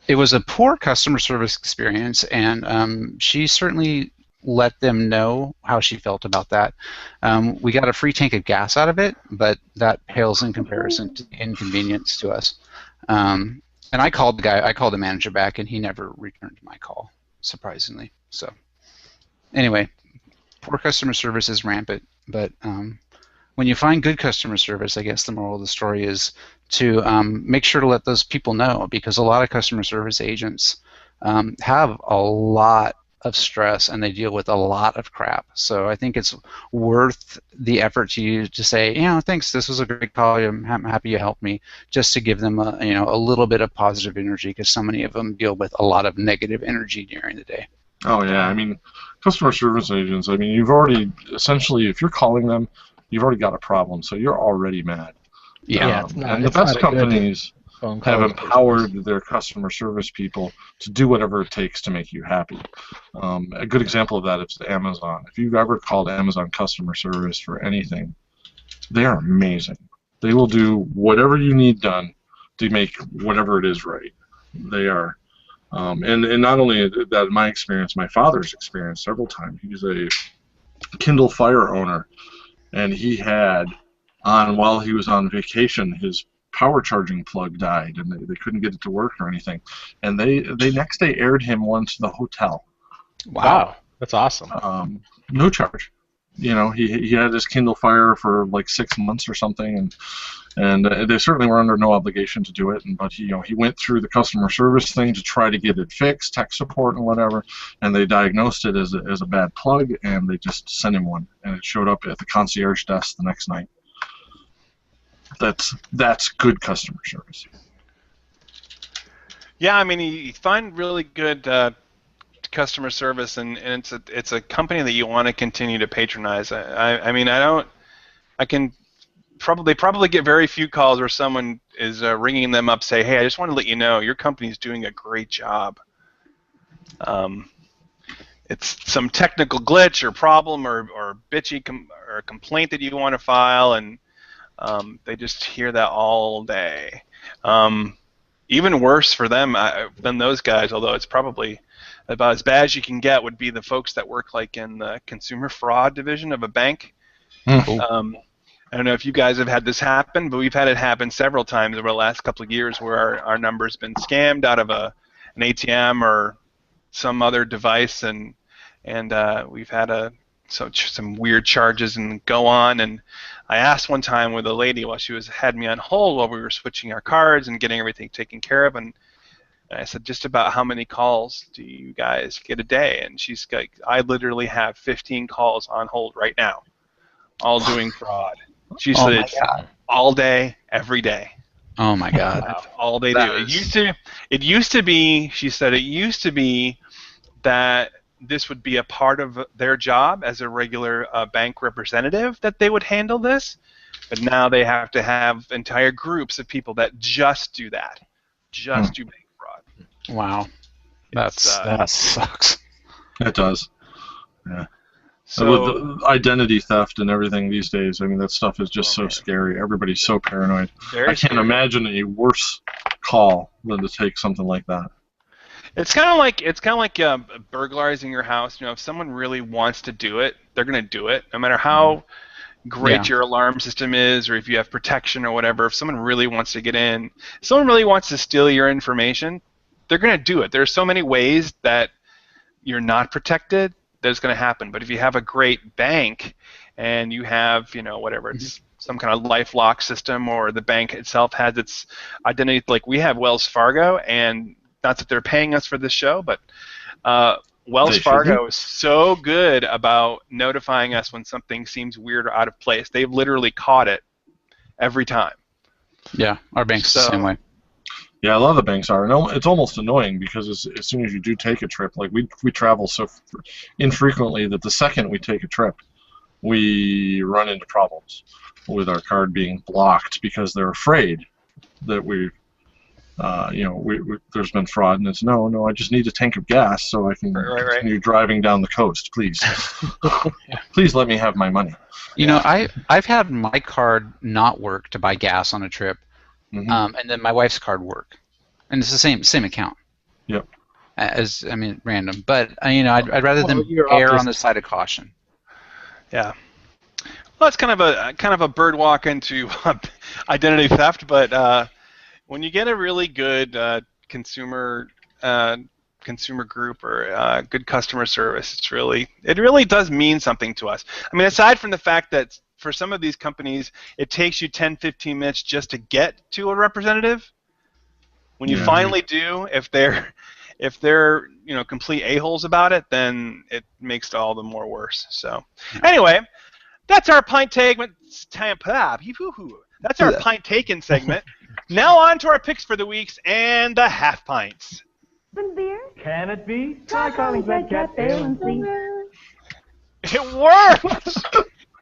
it was a poor customer service experience, and she certainly let them know how she felt about that. We got a free tank of gas out of it, but that pales in comparison to the inconvenience to us. And I called the manager back, and he never returned my call, surprisingly. So anyway, poor customer service is rampant, but when you find good customer service, I guess the moral of the story is to make sure to let those people know, because a lot of customer service agents have a lot of stress and they deal with a lot of crap. So I think it's worth the effort to use to say, thanks, this was a great call. I'm happy you helped me, just to give them a little bit of positive energy, because so many of them deal with a lot of negative energy during the day. Oh yeah, I mean, customer service agents. I mean, you've already essentially, if you're calling them, you've already got a problem, so you're already mad. Yeah. And the best companies have empowered their customer service people to do whatever it takes to make you happy. A good example of that is Amazon. If you've ever called Amazon customer service for anything, they are amazing. They will do whatever you need done to make whatever it is right. They are. And not only that, in my experience, my father's experience several times. He's a Kindle Fire owner, and he had while he was on vacation, his power charging plug died, and they couldn't get it to work or anything. And they next day aired him one to the hotel. Wow, that's awesome. No charge. He had his Kindle Fire for like 6 months or something, and they certainly were under no obligation to do it. But he went through the customer service thing to try to get it fixed, tech support and whatever, and they diagnosed it as a bad plug, and they just sent him one, and it showed up at the concierge desk the next night. That's good customer service. Yeah, I mean, you find really good customer service, and it's a company that you want to continue to patronize. I can probably get very few calls where someone is ringing them up, say, hey, I just want to let you know your company's doing a great job. It's some technical glitch or problem or bitchy or complaint that you want to file, and they just hear that all day. Even worse for them than those guys, although it's probably about as bad as you can get, would be the folks that work like in the consumer fraud division of a bank. I don't know if you guys have had this happen, but we've had it happen several times over the last couple of years where our number's been scammed out of an ATM or some other device, and we've had some weird charges and go on. And I asked one time with a lady while she had me on hold while we were switching our cards and getting everything taken care of, and I said, just about how many calls do you guys get a day? And she's like, I literally have 15 calls on hold right now, all doing fraud. She said it's all day, every day. Oh my God! That's all they do. It used to be. She said it used to be that this would be a part of their job as a regular bank representative that they would handle this, but now they have to have entire groups of people that just do that, just do bank fraud. Wow, that sucks. It does. Yeah. So with the identity theft and everything these days, I mean, that stuff is just so scary. Everybody's so paranoid. I can't imagine a worse call than to take something like that. It's kind of like burglarizing your house. If someone really wants to do it, they're going to do it, no matter how great your alarm system is, or if you have protection or whatever. If someone really wants to get in, if someone really wants to steal your information, they're going to do it. There's so many ways that you're not protected that it's going to happen. But if you have a great bank and you have, whatever, it's some kind of LifeLock system, or the bank itself has its identity, like we have Wells Fargo, and not that they're paying us for this show, but Wells Fargo is so good about notifying us when something seems weird or out of place. They've literally caught it every time. Yeah, our bank's the same way. Yeah, a lot of the banks are. And it's almost annoying because as soon as you do take a trip, like we travel so infrequently that the second we take a trip, we run into problems with our card being blocked because they're afraid that there's been fraud, and it's no, I just need a tank of gas so I can continue driving down the coast, please. Please let me have my money. I've had my card not work to buy gas on a trip, and then my wife's card work, and it's the same account. Yep. Random, but I'd rather them err on the side of caution. Yeah. Well, it's kind of a bird walk into identity theft, but when you get a really good consumer group or good customer service, it really does mean something to us. I mean, aside from the fact that for some of these companies, it takes you 10, 15 minutes just to get to a representative. When you finally do, if they're if they're complete a-holes about it, then it makes it all the more worse. So anyway, that's our pint segment. That's our pint taken segment. Now on to our picks for the weeks and the half pints. Beer? Can it be? Try calling Red Cat Ale and see. It worked!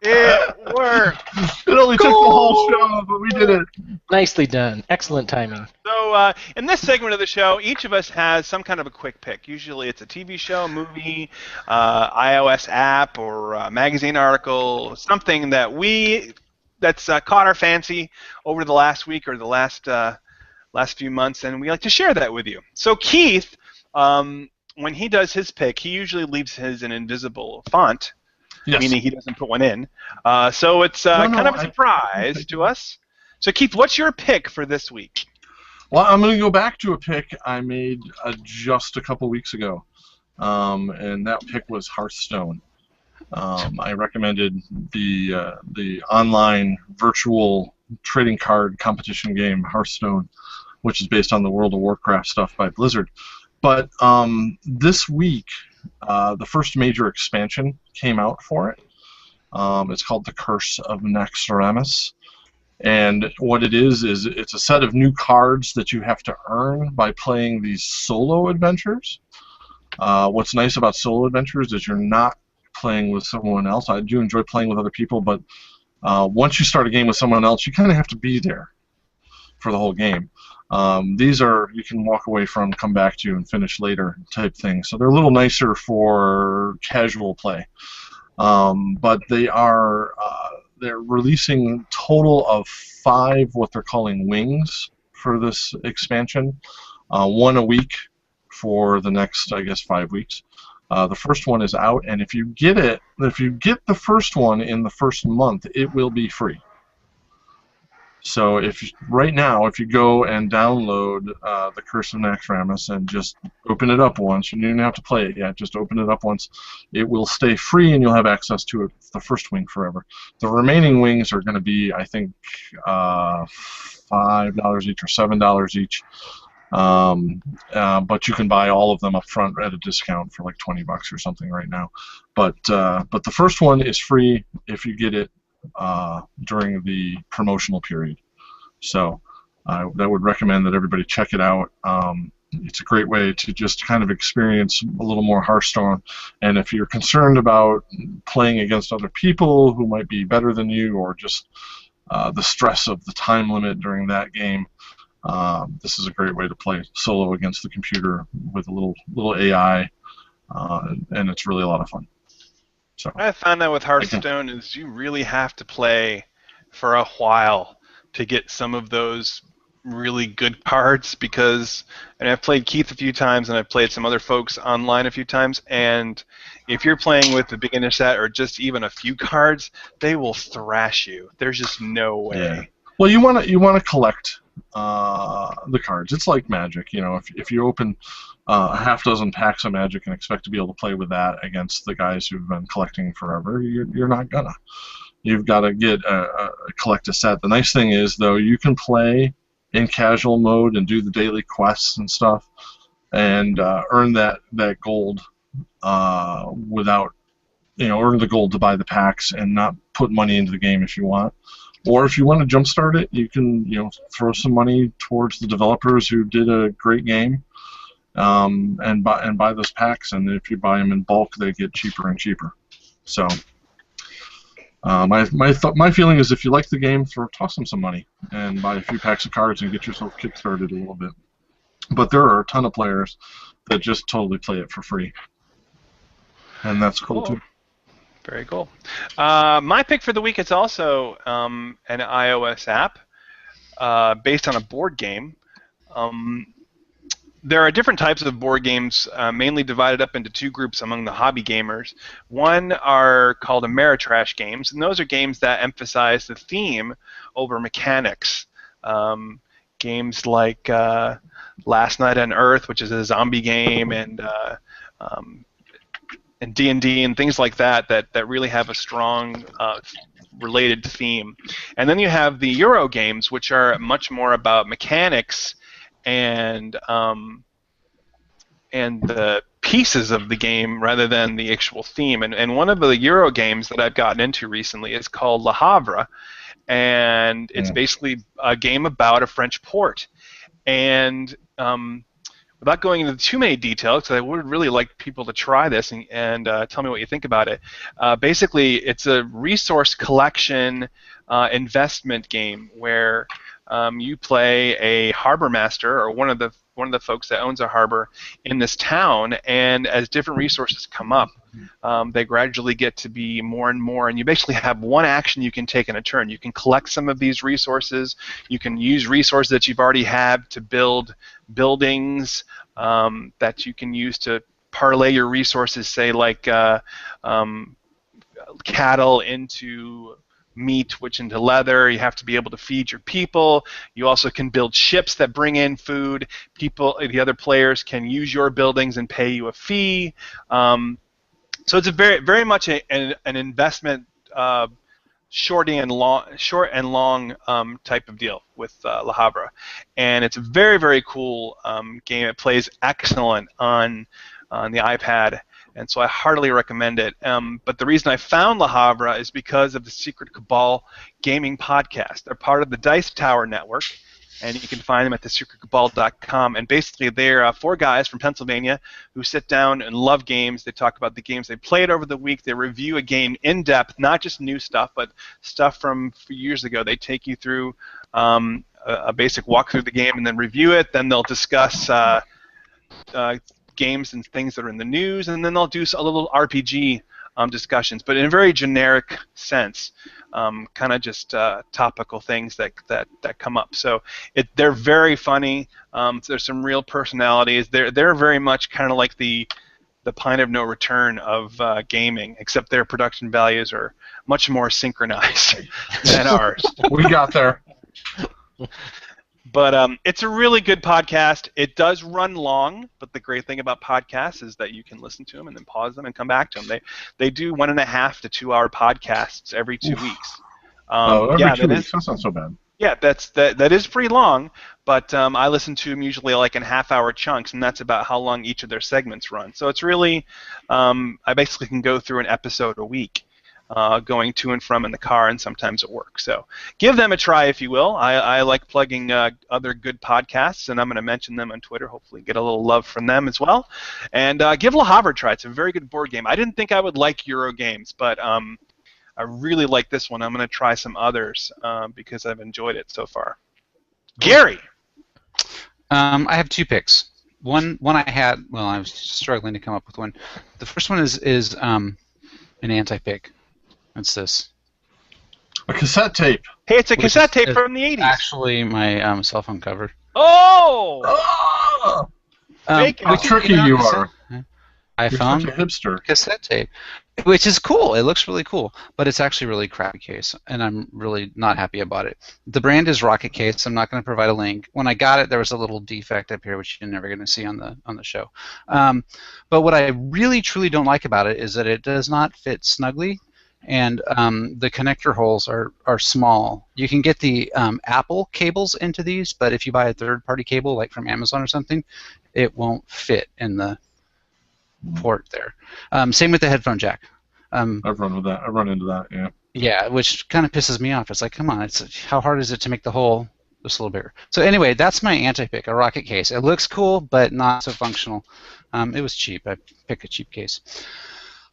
It worked! It only took the whole show, but we did it. Nicely done. Excellent timing. So in this segment of the show, each of us has some kind of a quick pick. Usually it's a TV show, movie, iOS app, or a magazine article, something that's caught our fancy over the last week or the last few months, and we like to share that with you. So Keith, when he does his pick, he usually leaves his in invisible font, meaning he doesn't put one in. So it's kind of a surprise to us. So Keith, what's your pick for this week? Well, I'm going to go back to a pick I made just a couple weeks ago, and that pick was Hearthstone. I recommended the online virtual trading card competition game Hearthstone, which is based on the World of Warcraft stuff by Blizzard. But this week, the first major expansion came out for it. It's called The Curse of Naxxramas. And what it is it's a set of new cards that you have to earn by playing these solo adventures. What's nice about solo adventures is you're not playing with someone else. I do enjoy playing with other people, but once you start a game with someone else, you kind of have to be there for the whole game. These are you can walk away from, come back to, and finish later type things. So they're a little nicer for casual play. But they're releasing total of 5 what they're calling wings for this expansion, 1 a week for the next, I guess, 5 weeks. The first one is out, and if you get the first one in the first month, it will be free. So right now, if you go and download The Curse of Naxxramas and just open it up once, you don't even have to play it yet, just open it up once, it will stay free and you'll have access to it, the first wing forever. The remaining wings are going to be, I think, $5 each or $7 each. But you can buy all of them up front at a discount for like $20 or something right now. But the first one is free if you get it during the promotional period. So I would recommend that everybody check it out. It's a great way to just kind of experience a little more Hearthstone. And if you're concerned about playing against other people who might be better than you, or just the stress of the time limit during that game, this is a great way to play solo against the computer with a little AI, and it's really a lot of fun. So what I found out with Hearthstone is you really have to play for a while to get some of those really good cards, and I've played Keith a few times and I've played some other folks online a few times, and if you're playing with the beginner set or just even a few cards, they will thrash you. There's just no way. Yeah. Well, you want to collect the cards. It's like Magic, if you open a half dozen packs of Magic and expect to be able to play with that against the guys who've been collecting forever, you're not gonna. You've got to collect a set. The nice thing is, though, you can play in casual mode and do the daily quests and stuff, and earn that gold without, earn the gold to buy the packs and not put money into the game if you want. Or if you want to jumpstart it, you can throw some money towards the developers who did a great game, and buy those packs. And if you buy them in bulk, they get cheaper and cheaper. So my feeling is, if you like the game, toss them some money and buy a few packs of cards and get yourself kickstarted a little bit. But there are a ton of players that just totally play it for free, and that's cool too. Very cool. My pick for the week is also an iOS app based on a board game. There are different types of board games, mainly divided up into 2 groups among the hobby gamers. One are called Ameritrash games, and those are games that emphasize the theme over mechanics. Games like Last Night on Earth, which is a zombie game, and D&D and things like that really have a strong related theme. And then you have the Euro games, which are much more about mechanics and the pieces of the game rather than the actual theme. And one of the Euro games that I've gotten into recently is called Le Havre, and it's basically a game about a French port. And without going into too many details, because I would really like people to try this and tell me what you think about it. Basically, it's a resource collection investment game where you play a harbor master or one of the folks that owns a harbor in this town, and as different resources come up, they gradually get to be more and more, and you basically have one action you can take in a turn. You can collect some of these resources. You can use resources that you've already had to build buildings that you can use to parlay your resources, say like cattle into meat, which into leather. You have to be able to feed your people. You also can build ships that bring in food. The other players can use your buildings and pay you a fee. So it's a very much an investment, short and long type of deal with Le Havre, and it's a very cool game. It plays excellent on the iPad, and so I heartily recommend it. But the reason I found Le Havre is because of the Secret Cabal Gaming Podcast. They're part of the Dice Tower Network, and you can find them at thesecretcabal.com. And basically, they're four guys from Pennsylvania who sit down and love games. They talk about the games they played over the week. They review a game in depth, not just new stuff, but stuff from years ago. They take you through a basic walk through the game and then review it. Then they'll discuss games and things that are in the news, and then they'll do a little RPG discussions, but in a very generic sense, kind of just topical things that come up. So they're very funny. There's some real personalities. They're very much kind of like the point of no return of gaming, except their production values are much more synchronized than ours. We got there. But it's a really good podcast. It does run long, but the great thing about podcasts is that you can listen to them and then pause them and come back to them. They do 1.5 to 2 hour podcasts every 2 weeks. Every 2 weeks. That's not so bad. Yeah, that is pretty long, but I listen to them usually like in half-hour chunks, and that's about how long each of their segments run. So it's really, I basically can go through an episode a week. Going to and from in the car and sometimes at work. So give them a try, if you will. I like plugging other good podcasts, and I'm going to mention them on Twitter, hopefully get a little love from them as well. And give Le Havre a try. It's a very good board game. I didn't think I would like Euro games, but I really like this one. I'm going to try some others because I've enjoyed it so far. Gary! I have 2 picks. One I had, well, I was struggling to come up with one. The first one is an anti-pick. What's this? A cassette tape. Hey, it's a cassette tape from the 80s. Actually, my cell phone cover. Oh! How tricky you are. I found such a hipster. Cassette tape, which is cool. It looks really cool, but it's actually really crappy case, and I'm really not happy about it. The brand is Rocket Case. I'm not going to provide a link. When I got it, there was a little defect up here, which you're never going to see on the show. But what I really truly don't like about it is that it does not fit snugly. And the connector holes are small. You can get the Apple cables into these, but if you buy a third-party cable, like from Amazon or something, it won't fit in the port there. Same with the headphone jack. I've run into that, yeah. Yeah, which kind of pisses me off. It's like, come on, how hard is it to make the hole just a little bigger? So anyway, that's my anti-pick, a Rocket Case. It looks cool, but not so functional. It was cheap. I picked a cheap case.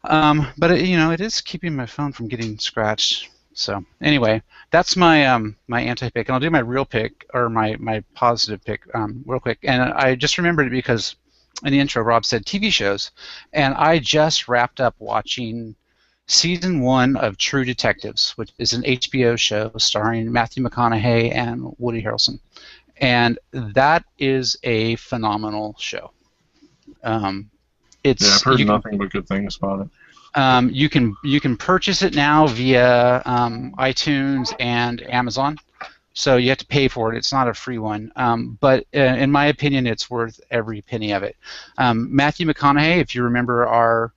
But it is keeping my phone from getting scratched. So anyway, that's my my anti-pick, and I'll do my real pick or my positive pick real quick. And I just remembered it because in the intro, Rob said TV shows, and I just wrapped up watching season 1 of True Detectives, which is an HBO show starring Matthew McConaughey and Woody Harrelson, and that is a phenomenal show. I've heard nothing but good things about it. You can purchase it now via iTunes and Amazon, so you have to pay for it. It's not a free one, but in my opinion, it's worth every penny of it. Matthew McConaughey, if you remember our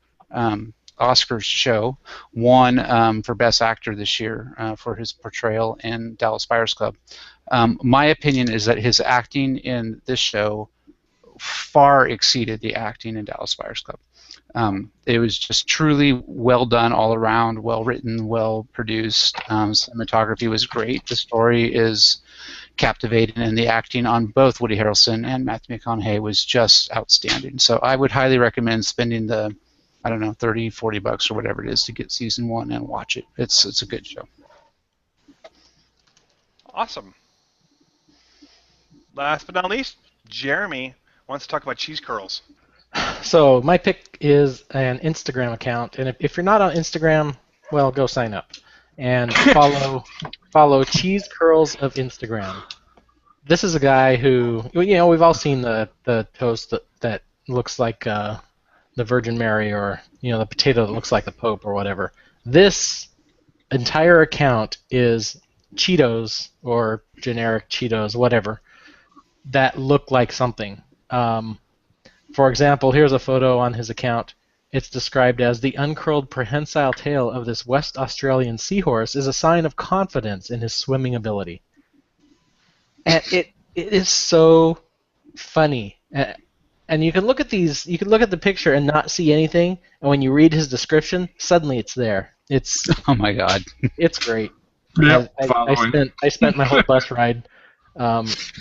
Oscars show, won for Best Actor this year for his portrayal in Dallas Buyers Club. My opinion is that his acting in this show far exceeded the acting in Dallas Buyers Club. It was just truly well done all around, well written, well produced. Cinematography was great. The story is captivating, and the acting on both Woody Harrelson and Matthew McConaughey was just outstanding. So I would highly recommend spending the, I don't know, $30, $40 or whatever it is to get season 1 and watch it. It's a good show. Awesome. Last but not least, Jeremy wants to talk about cheese curls. So my pick is an Instagram account, and if you're not on Instagram, well, go sign up and follow Cheese Curls of Instagram. This is a guy who, we've all seen the toast that looks like the Virgin Mary, or the potato that looks like the Pope or whatever. This entire account is Cheetos or generic Cheetos, whatever, that look like something. For example, here's a photo on his account. It's described as the uncurled prehensile tail of this West Australian seahorse is a sign of confidence in his swimming ability. And it is so funny. And you can look at these, you can look at the picture and not see anything, and when you read his description, suddenly it's there. It's Oh my God. It's great. Yep, I spent my whole bus ride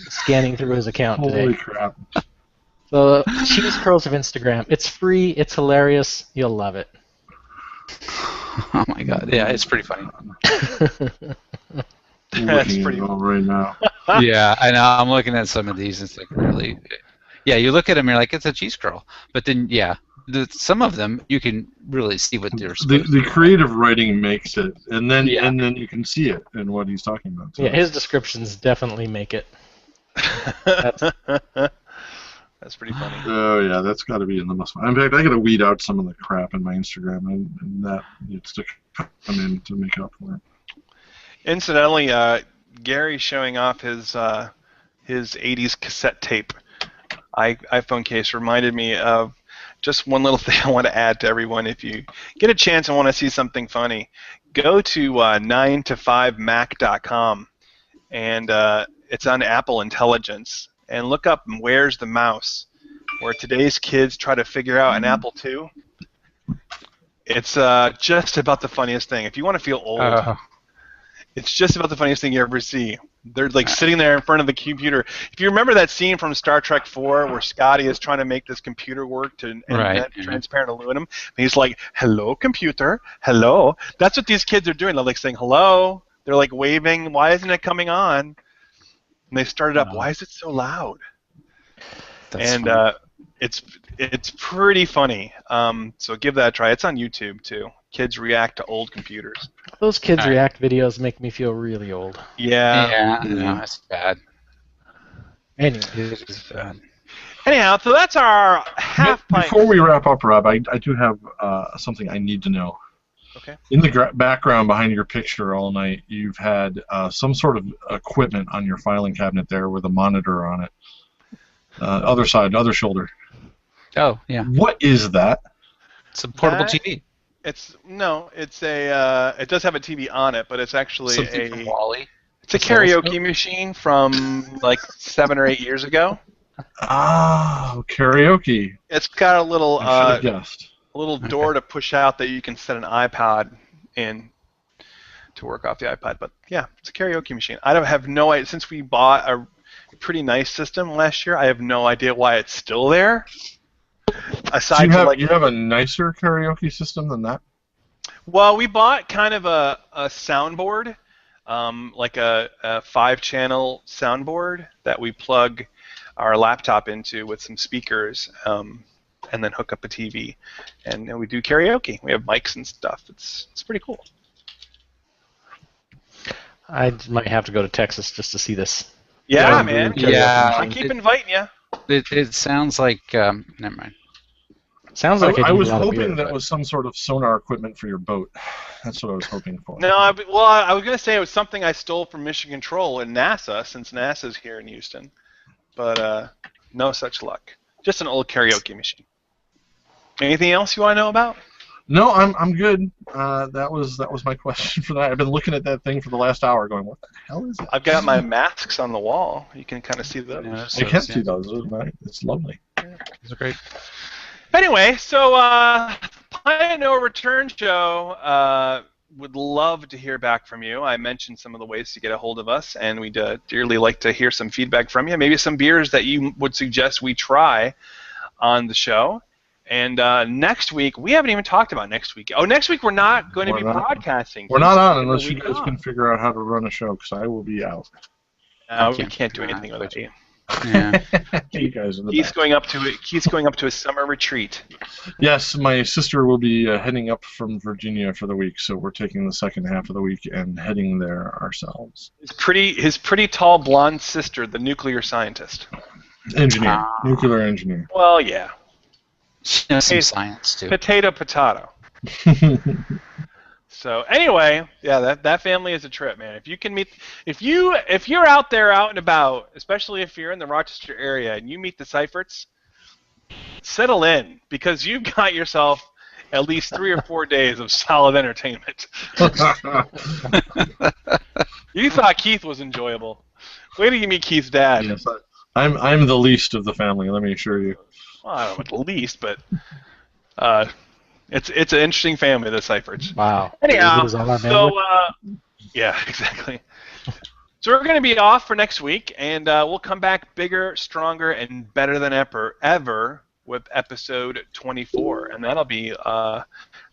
scanning through his account today. Holy crap. So, Cheese Curls of Instagram. It's free. It's hilarious. You'll love it. Oh my God. Yeah, it's pretty funny. That's pretty cool right now. Yeah, I know. I'm looking at some of these. It's like really. Yeah, you look at them, you're like, it's a cheese curl. But then, yeah, some of them you can really see what they're supposed to The creative writing makes it, and then Yeah. and then you can see it in what he's talking about. So. Yeah, his descriptions definitely make it. That's pretty funny. Oh yeah, that's got to be in the must. In fact, I got to weed out some of the crap in my Instagram, and that needs to come in to make up for it. Incidentally, Gary's showing off his 80s cassette tape iPhone case. Reminded me of just one little thing I want to add to everyone. If you get a chance and want to see something funny, go to 9to5mac.com, and it's on Apple Intelligence, and look up Where's the Mouse, where today's kids try to figure out an Apple II. It's just about the funniest thing. If you want to feel old, it's just about the funniest thing you ever see. They're like sitting there in front of the computer. If you remember that scene from Star Trek 4 where Scotty is trying to make this computer work to invent transparent aluminum, and he's like, "Hello, computer, hello." That's what these kids are doing. They're like saying hello. They're like waving. Why isn't it coming on? And they started up. Why is it so loud? That's it's pretty funny. So give that a try. It's on YouTube too. Kids react to old computers. Those kids react videos make me feel really old. Yeah. No, that's bad. Anyway. It is bad. Anyhow, so that's our half pint. Before we wrap up, Rob, I do have something I need to know. Okay. In the background behind your picture all night, you've had some sort of equipment on your filing cabinet there with a monitor on it. Other side, other shoulder. Oh, yeah. What is that? It's a portable That- TV. It's a. It does have a TV on it, but it's actually Something from Wally. It's a karaoke machine from like 7 or 8 years ago. Ah, karaoke. It's got a little I should have guessed. a little door to push out that you can set an iPod in to work off the iPod. But yeah, it's a karaoke machine. I have no idea. Since we bought a pretty nice system last year, I have no idea why it's still there. Aside Do from you have a nicer karaoke system than that? well, we bought kind of a soundboard, like a 5-channel soundboard that we plug our laptop into with some speakers, and then hook up a TV, and we do karaoke. We have mics and stuff. It's pretty cool. I might have to go to Texas just to see this. Yeah, Yeah, man. yeah. I keep inviting you. It sounds like never mind. Sounds like I I was a lot of hoping beer, that but- was some sort of sonar equipment for your boat. That's what I was hoping for. No, I was gonna say it was something I stole from Mission Control and NASA, since NASA's here in Houston, but no such luck. Just an old karaoke machine. Anything else you want to know about? No, I'm good. That was my question for that. I've been looking at that thing for the last hour, going, "What the hell is it?" I've got my masks on the wall. You can kind of see those. Yeah, I can see those. It's lovely. Those are great. Anyway, so Planet No Return Show. Would love to hear back from you. I mentioned some of the ways to get a hold of us, and we'd dearly like to hear some feedback from you. Maybe some beers that you would suggest we try on the show. And next week, we haven't even talked about next week. Oh, next week we're not going to be broadcasting. We're not on We're unless you week guys off. can figure out how to run a show, because I will be out. We can't do anything without you. Yeah. You guys are the He's best. going up to a summer retreat. Yes, my sister will be heading up from Virginia for the week, so we're taking the second half of the week and heading there ourselves. His pretty tall blonde sister, the nuclear scientist. Engineer, nuclear engineer. Well, yeah. She knows some science too. Potato. So anyway, yeah, that family is a trip, man. If you can meet, if you're out there out and about, especially if you're in the Rochester area and you meet the Seiferts, settle in, because you've got yourself at least 3 or 4 days of solid entertainment. You thought Keith was enjoyable. Wait till you meet Keith's dad. Yes, I'm the least of the family, let me assure you. Well, I don't know about the least, but it's an interesting family, the Seiferts. Wow. Anyhow, Lose all our so bandwidth? yeah, exactly. So we're going to be off for next week, and we'll come back bigger, stronger, and better than ever with episode 24, and that'll be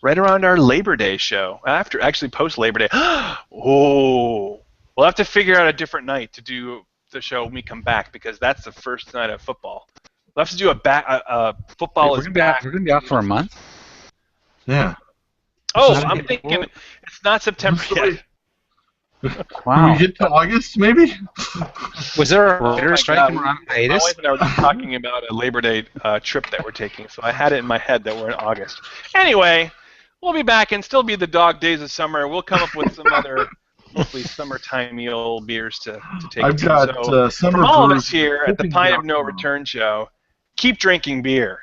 right around our Labor Day show. Actually, post Labor Day. Oh, we'll have to figure out a different night to do the show when we come back, because that's the first night of football. We'll have to do football We're is gonna back. be out for a month. Yeah. Oh, This is- I'm thinking it's not September yet. Can Wow. we get to August, maybe? Was there a Oh writer my strike God. and we're on My hiatus? wife and I were just talking about a Labor Day trip that we're taking, so I had it in my head that we're in August. Anyway, we'll be back and still be the dog days of summer. We'll come up with some other, hopefully, summertimey old beers to take. I've got so, summer from all of brews us here at the hoping Pint to of No out Return show, keep drinking beer.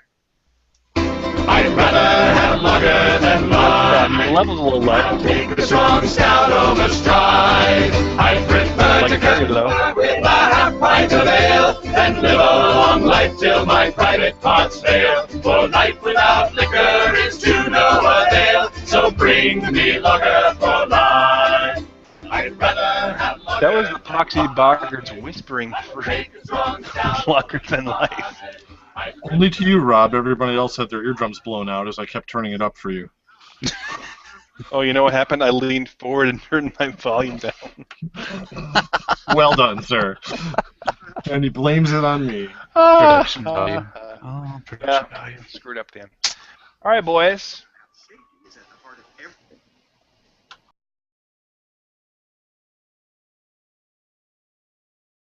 I'd rather have lager than lime. The level's a little low. Take a strong stout over stride. I prefer Like to very low. conquer with a half pint of ale than live a long life till my private parts fail. For life without liquor is to no avail. So bring me lager for life. I'd rather have lager. That was the Proxy Boggart's whispering for Take a strong stout longer than life. Only to you, Rob. Everybody else had their eardrums blown out as I kept turning it up for you. Oh, you know what happened? I leaned forward and turned my volume down. Well done, sir. And he blames it on me. Production value. Oh, production Yeah, value. screwed up, Dan. All right, boys.